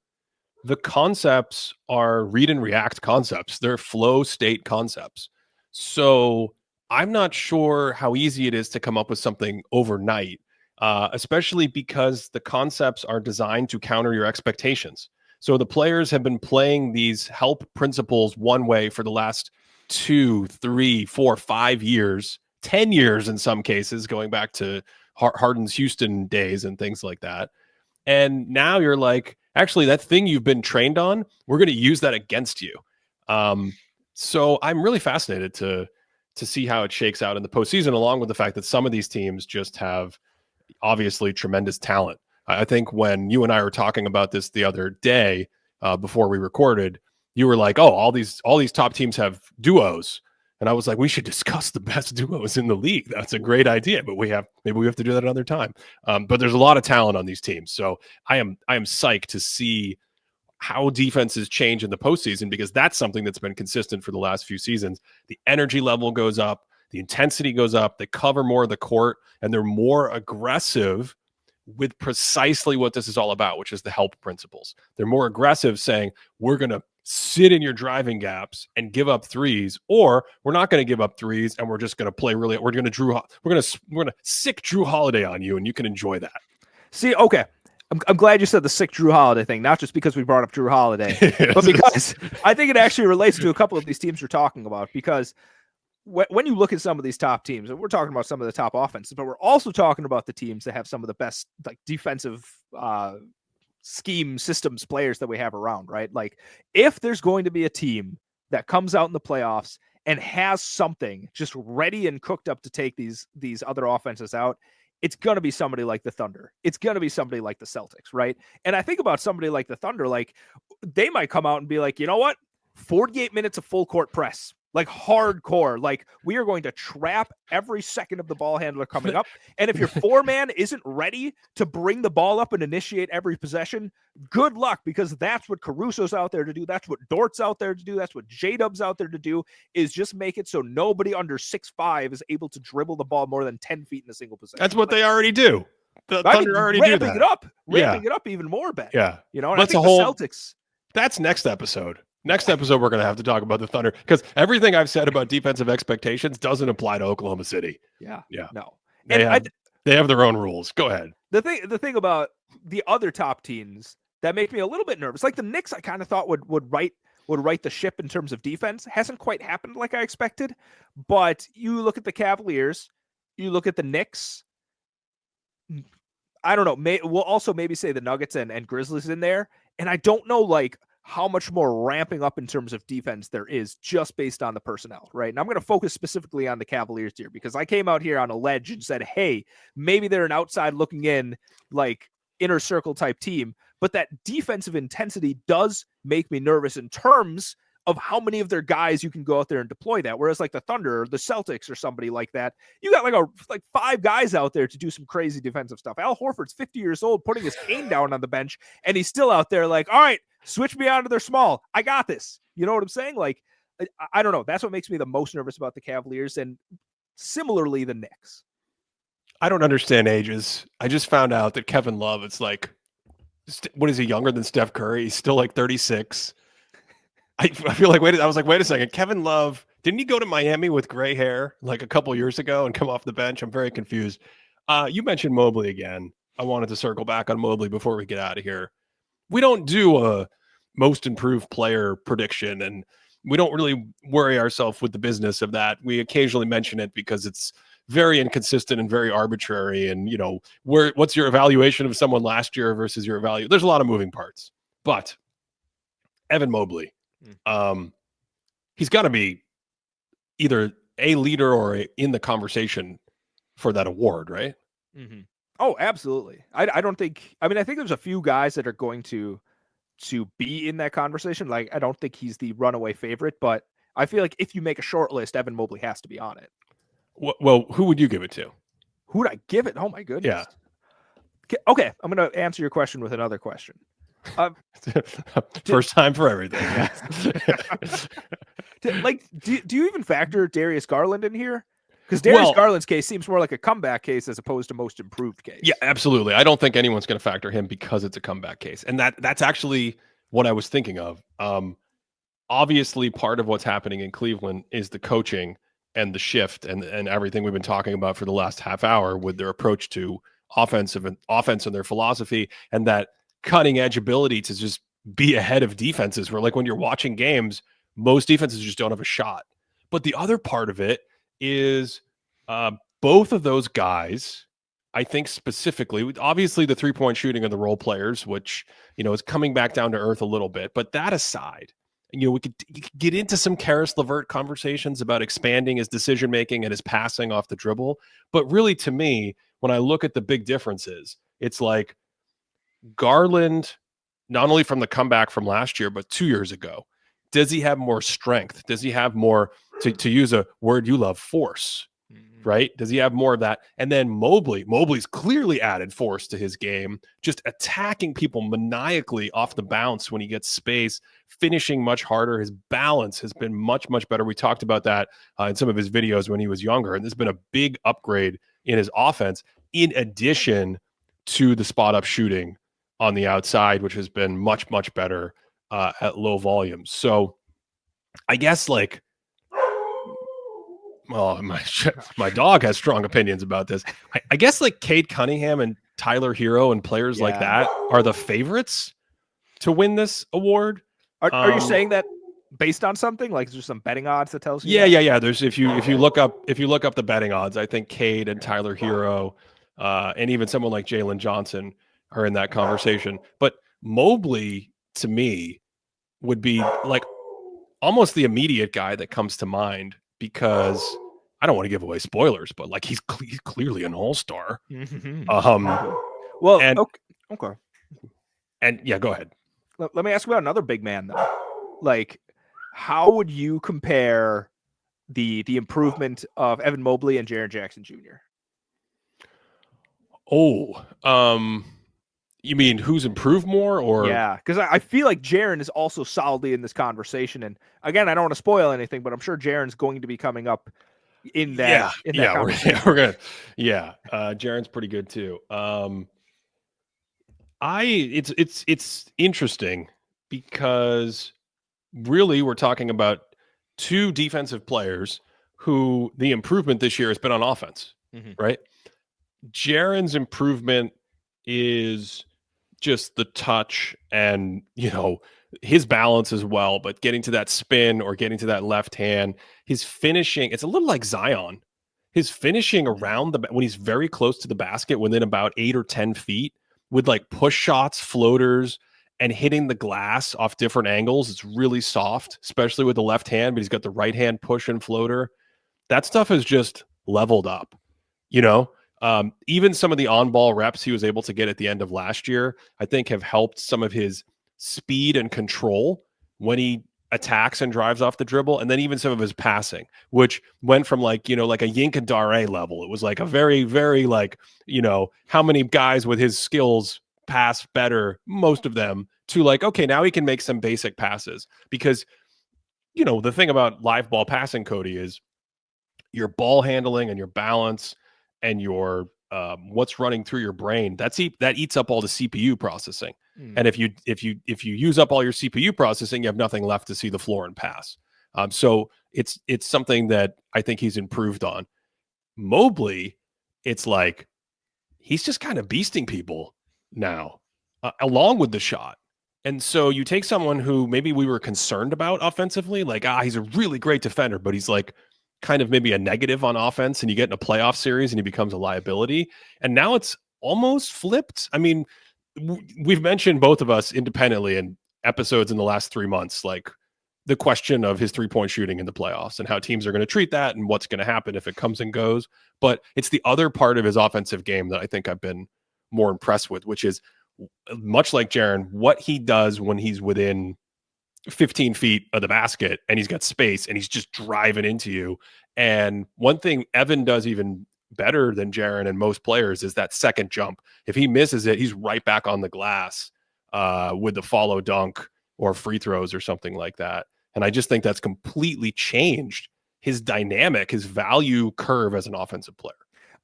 the concepts are read and react concepts. They're flow state concepts. So I'm not sure how easy it is to come up with something overnight, especially because the concepts are designed to counter your expectations. So the players have been playing these help principles one way for the last 2, 3, 4, 5 years, 10 years in some cases, going back to Harden's Houston days and things like that. And now you're like, actually, that thing you've been trained on, we're going to use that against you. So I'm really fascinated to see how it shakes out in the postseason, along with the fact that some of these teams just have obviously tremendous talent. I think when you and I were talking about this the other day before we recorded, you were like, oh, all these top teams have duos. And I was like, we should discuss the best duos in the league. That's a great idea, but maybe we have to do that another time. But there's a lot of talent on these teams. So I am psyched to see how defenses change in the postseason, because that's something that's been consistent for the last few seasons. The energy level goes up, the intensity goes up, they cover more of the court, and they're more aggressive with precisely what this is all about, which is the help principles. They're more aggressive, saying, we're going to sit in your driving gaps and give up threes, or we're not going to give up threes and we're just going to play really. We're going to sick Drew Holiday on you, and you can enjoy that. See, okay. I'm glad you said the sick Drew Holiday thing, not just because we brought up Drew Holiday, but because I think it actually relates to a couple of these teams we're talking about. Because when you look at some of these top teams, and we're talking about some of the top offenses, but we're also talking about the teams that have some of the best like defensive scheme systems players that we have around, right? Like if there's going to be a team that comes out in the playoffs and has something just ready and cooked up to take these other offenses out, it's going to be somebody like the Thunder. It's going to be somebody like the Celtics, right? And I think about somebody like the Thunder, like they might come out and be like, you know what? 48 minutes of full court press, like hardcore. Like we are going to trap every second of the ball handler coming up. And if your 4-man isn't ready to bring the ball up and initiate every possession, good luck, because that's what Caruso's out there to do. That's what Dort's out there to do. That's what J-Dub's out there to do, is just make it so nobody under 6'5" is able to dribble the ball more than 10 feet in a single possession. That's what they already do. The Thunder already do that. Ramping it up even more, Ben. Yeah. You know, and that's I think the Celtics. That's next episode. Next episode, we're going to have to talk about the Thunder, because everything I've said about defensive expectations doesn't apply to Oklahoma City. Yeah. No. They have their own rules. Go ahead. The thing about the other top teams that make me a little bit nervous, like the Knicks, I kind of thought would right the ship in terms of defense. Hasn't quite happened like I expected. But you look at the Cavaliers, you look at the Knicks. I don't know. We'll also maybe say the Nuggets and Grizzlies in there. And I don't know, like, how much more ramping up in terms of defense there is just based on the personnel, right? And I'm going to focus specifically on the Cavaliers here, because I came out here on a ledge and said, hey, maybe they're an outside looking in, like inner circle type team, but that defensive intensity does make me nervous in terms of how many of their guys you can go out there and deploy that. Whereas like the Thunder or the Celtics or somebody like that, you got like 5 guys out there to do some crazy defensive stuff. Al Horford's 50 years old, putting his cane down on the bench, and he's still out there like, all right, switch me onto their small. I got this. You know what I'm saying? Like, I don't know. That's what makes me the most nervous about the Cavaliers, and similarly the Knicks. I don't understand ages. I just found out that Kevin Love, it's like, what is he, younger than Steph Curry? He's still like 36. I feel like, wait a second. Kevin Love, didn't he go to Miami with gray hair like a couple years ago and come off the bench? I'm very confused. You mentioned Mobley again. I wanted to circle back on Mobley before we get out of here. We don't do a most improved player prediction, and we don't really worry ourselves with the business of that. We occasionally mention it because it's very inconsistent and very arbitrary. And, you know, what's your evaluation of someone last year versus your value? There's a lot of moving parts. But Evan Mobley, he's got to be either a leader or in the conversation for that award, right? Mm-hmm. Oh, absolutely. I don't think, I mean, I think there's a few guys that are going to be in that conversation. Like, I don't think he's the runaway favorite, but I feel like if you make a short list, Evan Mobley has to be on it. Well, who would you give it to? Who would I give it? Oh my goodness. Yeah. Okay. I'm going to answer your question with another question. First time for everything. Like, do you even factor Darius Garland in here? Because Darius Garland's case seems more like a comeback case as opposed to most improved case. Yeah, absolutely. I don't think anyone's going to factor him because it's a comeback case. And that's actually what I was thinking of. Obviously, part of what's happening in Cleveland is the coaching and the shift and everything we've been talking about for the last half hour with their approach to offense and their philosophy, and that cutting edge ability to just be ahead of defenses where, like, when you're watching games, most defenses just don't have a shot. But the other part of it is both of those guys, I think specifically, obviously the 3-point shooting of the role players, which, you know, is coming back down to earth a little bit. But that aside, you know, you could get into some Karis LeVert conversations about expanding his decision-making and his passing off the dribble. But really, to me, when I look at the big differences, it's like Garland, not only from the comeback from last year, but 2 years ago, does he have more strength? Does he have more, to use a word you love, force, right? Does he have more of that? And then Mobley's clearly added force to his game, just attacking people maniacally off the bounce when he gets space, finishing much harder. His balance has been much, much better. We talked about that in some of his videos when he was younger, and this has been a big upgrade in his offense, in addition to the spot-up shooting on the outside, which has been much, much better. at low volumes. So I guess like, well, my dog has strong opinions about this. I guess like Cade Cunningham and Tyler Hero and players like that are the favorites to win this award. Are you saying that based on something? Like, is there some betting odds that tells you? Yeah. There's if you look up the betting odds, I think Cade and Tyler Hero, and even someone like Jalen Johnson are in that conversation. But Mobley, to me, would be like almost the immediate guy that comes to mind, because I don't want to give away spoilers, but like he's clearly an all-star. Well, and, okay. And yeah, go ahead. Let me ask you about another big man though. Like, how would you compare the improvement of Evan Mobley and Jaren Jackson Jr.? You mean who's improved more, or? Yeah, because I feel like Jaren is also solidly in this conversation. And again, I don't want to spoil anything, but I'm sure Jaren's going to be coming up in that. We're gonna. Yeah, Jaren's pretty good too. It's interesting because really we're talking about two defensive players who the improvement this year has been on offense, right? Jaren's improvement is just the touch and, his balance as well, but getting to that spin or getting to that left hand, his finishing, it's a little like Zion. His finishing around when he's very close to the basket, within about 8 or 10 feet, with like push shots, floaters, and hitting the glass off different angles. It's really soft, especially with the left hand, but he's got the right hand push and floater. That stuff has just leveled up, even some of the on-ball reps he was able to get at the end of last year, I think have helped some of his speed and control when he attacks and drives off the dribble. And then even some of his passing, which went from like a Yinka Dare level. It was like a very, very like, how many guys with his skills pass better, most of them, to like, okay, now he can make some basic passes. Because, the thing about live ball passing, Cody, is your ball handling and your balance and your what's running through your brain, that eats up all the CPU processing. And if you use up all your CPU processing, you have nothing left to see the floor and pass. So it's something that I think he's improved on. Mobley, it's like he's just kind of beasting people now, along with the shot. And so you take someone who maybe we were concerned about offensively, like, he's a really great defender, but he's like kind of maybe a negative on offense, and you get in a playoff series and he becomes a liability. And now it's almost flipped. I mean, we've mentioned, both of us independently in episodes in the last 3 months, like the question of his 3-point shooting in the playoffs and how teams are going to treat that and what's going to happen if it comes and goes. But it's the other part of his offensive game that I think I've been more impressed with, which is, much like Jaren, what he does when he's within 15 feet of the basket and he's got space and he's just driving into you. And one thing Evan does even better than Jaren and most players is that second jump. If he misses it, he's right back on the glass with the follow dunk or free throws or something like that. And I just think that's completely changed his dynamic, his value curve as an offensive player.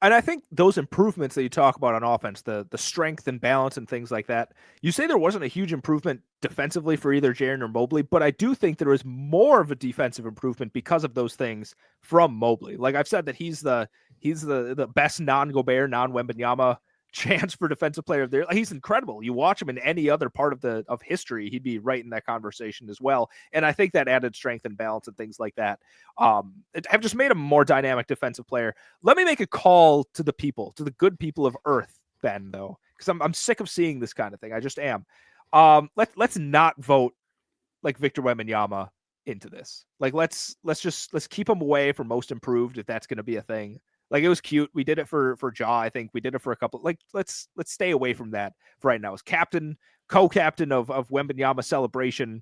And I think those improvements that you talk about on offense, the strength and balance and things like that, you say there wasn't a huge improvement defensively for either Jaren or Mobley, but I do think there was more of a defensive improvement because of those things from Mobley. Like I've said, that he's the best non-Gobert, non-Wembanyama chance for defensive player of the year. He's incredible. You watch him in any other part of history, he'd be right in that conversation as well. And I think that added strength and balance and things like that have just made him a more dynamic defensive player. Let me make a call to the people, to the good people of Earth, Ben, though, because I'm sick of seeing this kind of thing. I just am. Let's not vote like Victor Wembanyama into this. Like let's keep him away from most improved if that's going to be a thing. Like, it was cute. We did it for Ja. I think we did it for a couple. Like, let's stay away from that for right now. As co-captain of Wembanyama celebration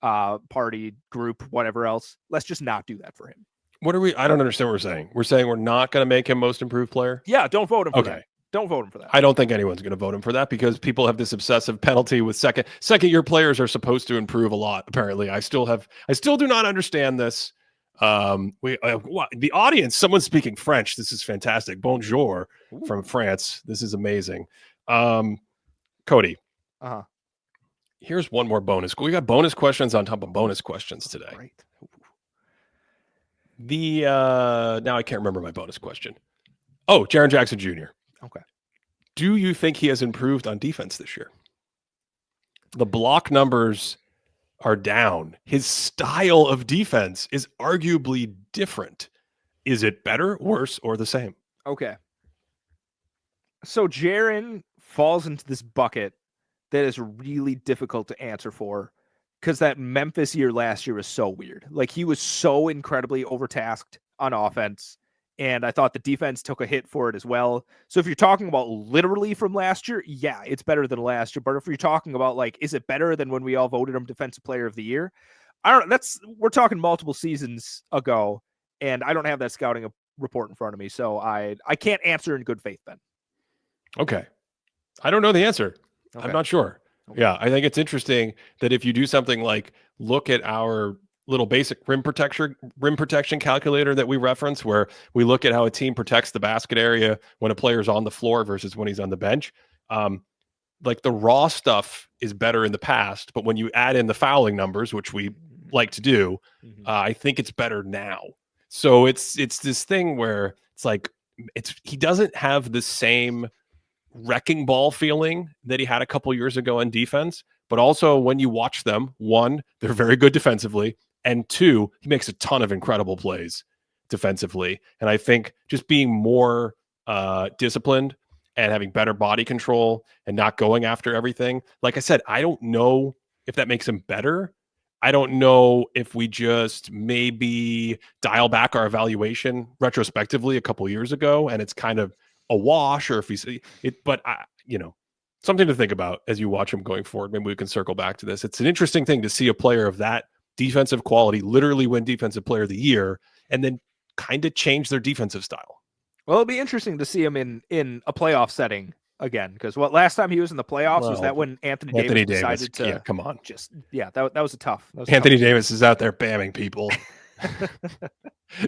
party group, whatever else. Let's just not do that for him. I don't understand what we're saying. We're saying we're not going to make him most improved player? Yeah, don't vote him for that. Don't vote him for that. I don't think anyone's going to vote him for that, because people have this obsessive penalty with second year players are supposed to improve a lot. Apparently, I still do not understand this. The audience, someone's speaking French. This is fantastic. Bonjour. From France. This is amazing. Cody. Here's one more bonus. We got bonus questions on top of bonus questions today. Right. Now I can't remember my bonus question. Oh, Jaren Jackson Jr. Okay. Do you think he has improved on defense this year? The block numbers are down. His style of defense is arguably different. Is it better, worse, or the same? Okay. So Jaren falls into this bucket that is really difficult to answer for because that Memphis year last year was so weird. Like he was so incredibly overtasked on offense. And I thought the defense took a hit for it as well. So if you're talking about literally from last year, yeah, it's better than last year. But if you're talking about like, is it better than when we all voted him defensive player of the year? I don't know. We're talking multiple seasons ago, and I don't have that scouting report in front of me. So I can't answer in good faith, Ben. Okay. I don't know the answer. Okay. I'm not sure. Okay. Yeah, I think it's interesting that if you do something like look at our little basic rim protection calculator that we reference, where we look at how a team protects the basket area when a player's on the floor versus when he's on the bench. Like the raw stuff is better in the past, but when you add in the fouling numbers, which we like to do, I think it's better now. So it's this thing where it's like he doesn't have the same wrecking ball feeling that he had a couple years ago on defense, but also when you watch them, one, they're very good defensively, and two, he makes a ton of incredible plays defensively. And I think just being more disciplined and having better body control and not going after everything. Like I said, I don't know if that makes him better. I don't know if we just maybe dial back our evaluation retrospectively a couple years ago and it's kind of a wash, or if we see it, but something to think about as you watch him going forward. Maybe we can circle back to this. It's an interesting thing to see a player of that defensive quality literally win defensive player of the year and then kind of change their defensive style. Well, it'll be interesting to see him in a playoff setting again, because last time he was in the playoffs was that when Anthony Davis decided to come on. That was a tough. Anthony Davis is out there bamming people.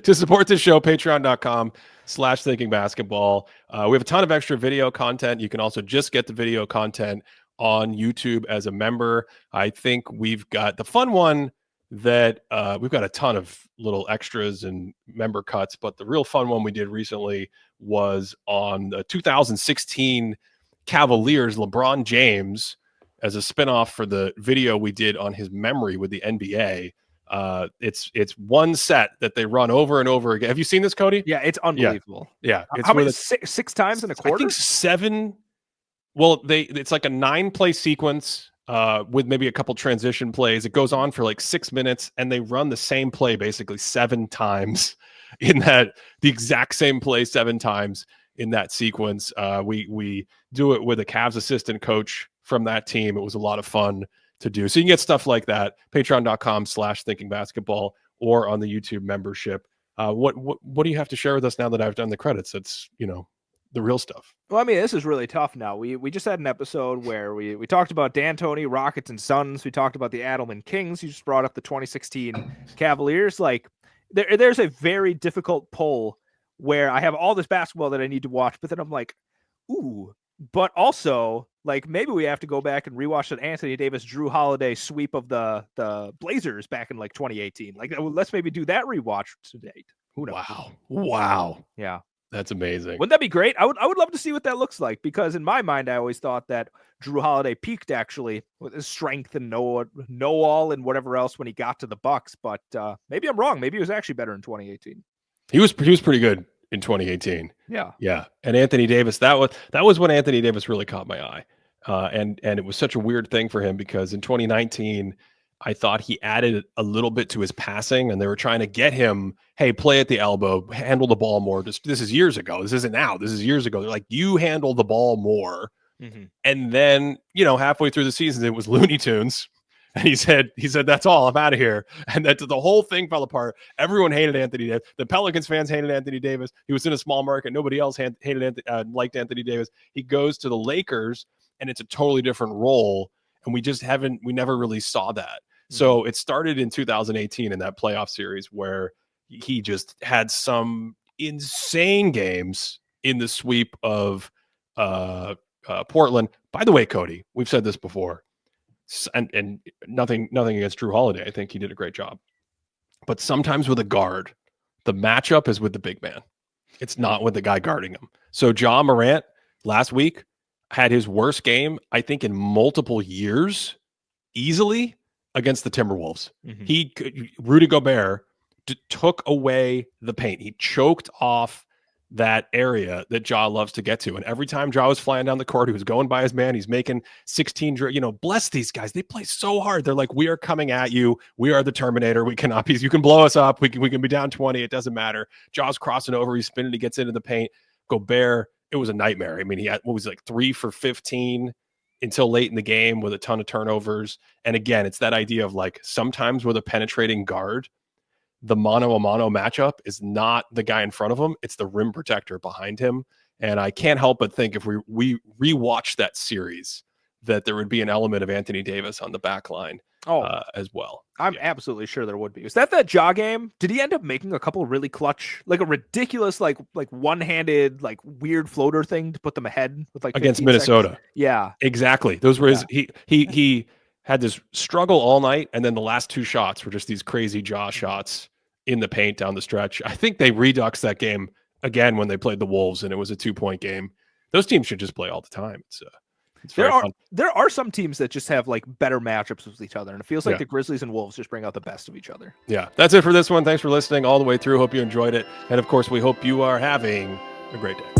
To support this show, patreon.com/thinkingbasketball. We have a ton of extra video content. You can also just get the video content on YouTube as a member. I think we've got the fun one that we've got a ton of little extras and member cuts, but the real fun one we did recently was on the 2016 Cavaliers, LeBron James, as a spinoff for the video we did on his memory with the NBA. It's one set that they run over and over again. Have you seen this, Cody? Yeah, it's unbelievable. Yeah. It's how many? Six times in a quarter? I think 7. Well, it's like a 9-play sequence with maybe a couple transition plays. It goes on for like 6 minutes, and they run the same play basically 7 times the exact same play 7 times in that sequence. We do it with a Cavs assistant coach from that team. It was a lot of fun to do. So you can get stuff like that, patreon.com/thinkingbasketball or on the YouTube membership. What do you have to share with us now that I've done the credits? That's, the real stuff. Well, I mean, this is really tough now. We just had an episode where we talked about D'Antoni, Rockets, and Suns. We talked about the Adelman Kings. You just brought up the 2016 Cavaliers. Like, there's a very difficult pull where I have all this basketball that I need to watch, but then I'm like, ooh. But also, like, maybe we have to go back and rewatch that Anthony Davis, Drew Holiday sweep of the Blazers back in like 2018. Like, let's maybe do that rewatch to date. Who knows? Wow. Yeah. That's amazing. Wouldn't that be great? I would love to see what that looks like, because in my mind, I always thought that Drew Holiday peaked actually with his strength and know-all and whatever else when he got to the Bucks. But maybe I'm wrong. Maybe he was actually better in 2018. He was pretty good in 2018. Yeah. And Anthony Davis, that was when Anthony Davis really caught my eye. And it was such a weird thing for him because in 2019, I thought he added a little bit to his passing, and they were trying to get him, hey, play at the elbow, handle the ball more. This is years ago. This isn't now. This is years ago. They're like, you handle the ball more. Mm-hmm. And then, halfway through the season, it was Looney Tunes. And he said, that's all. I'm out of here. And the whole thing fell apart. Everyone hated Anthony Davis. The Pelicans fans hated Anthony Davis. He was in a small market. Nobody else liked Anthony Davis. He goes to the Lakers, and it's a totally different role. And we never really saw that. So it started in 2018 in that playoff series where he just had some insane games in the sweep of Portland. By the way, Cody, we've said this before. And nothing against Drew Holiday. I think he did a great job. But sometimes with a guard, the matchup is with the big man. It's not with the guy guarding him. So Ja Morant last week had his worst game, I think, in multiple years, easily against the Timberwolves. Rudy Gobert took away the paint. He choked off that area that Ja loves to get to. And every time Ja was flying down the court, he was going by his man. He's making 16, bless these guys. They play so hard. They're like, we are coming at you. We are the Terminator. We cannot be, you can blow us up. We can be down 20. It doesn't matter. Ja's crossing over. He's spinning. He gets into the paint. Gobert, it was a nightmare. I mean, he had, 3 for 15 until late in the game with a ton of turnovers. And again, it's that idea of like, sometimes with a penetrating guard, the mano-a-mano matchup is not the guy in front of him. It's the rim protector behind him. And I can't help but think if we rewatch that series, that there would be an element of Anthony Davis on the back line as well. I'm absolutely sure there would be. Is that Ja game? Did he end up making a couple really clutch, like a ridiculous, like one-handed, like weird floater thing to put them ahead with like against Minnesota? Seconds? Yeah, exactly. Those were his. He had this struggle all night, and then the last 2 shots were just these crazy Ja shots in the paint down the stretch. I think they reduxed that game again when they played the Wolves, and it was a 2-point game. Those teams should just play all the time. It's very fun. There are some teams that just have like better matchups with each other, and it feels like the Grizzlies and Wolves just bring out the best of each other. Yeah, that's it for this one. Thanks for listening all the way through. Hope you enjoyed it, and of course, we hope you are having a great day.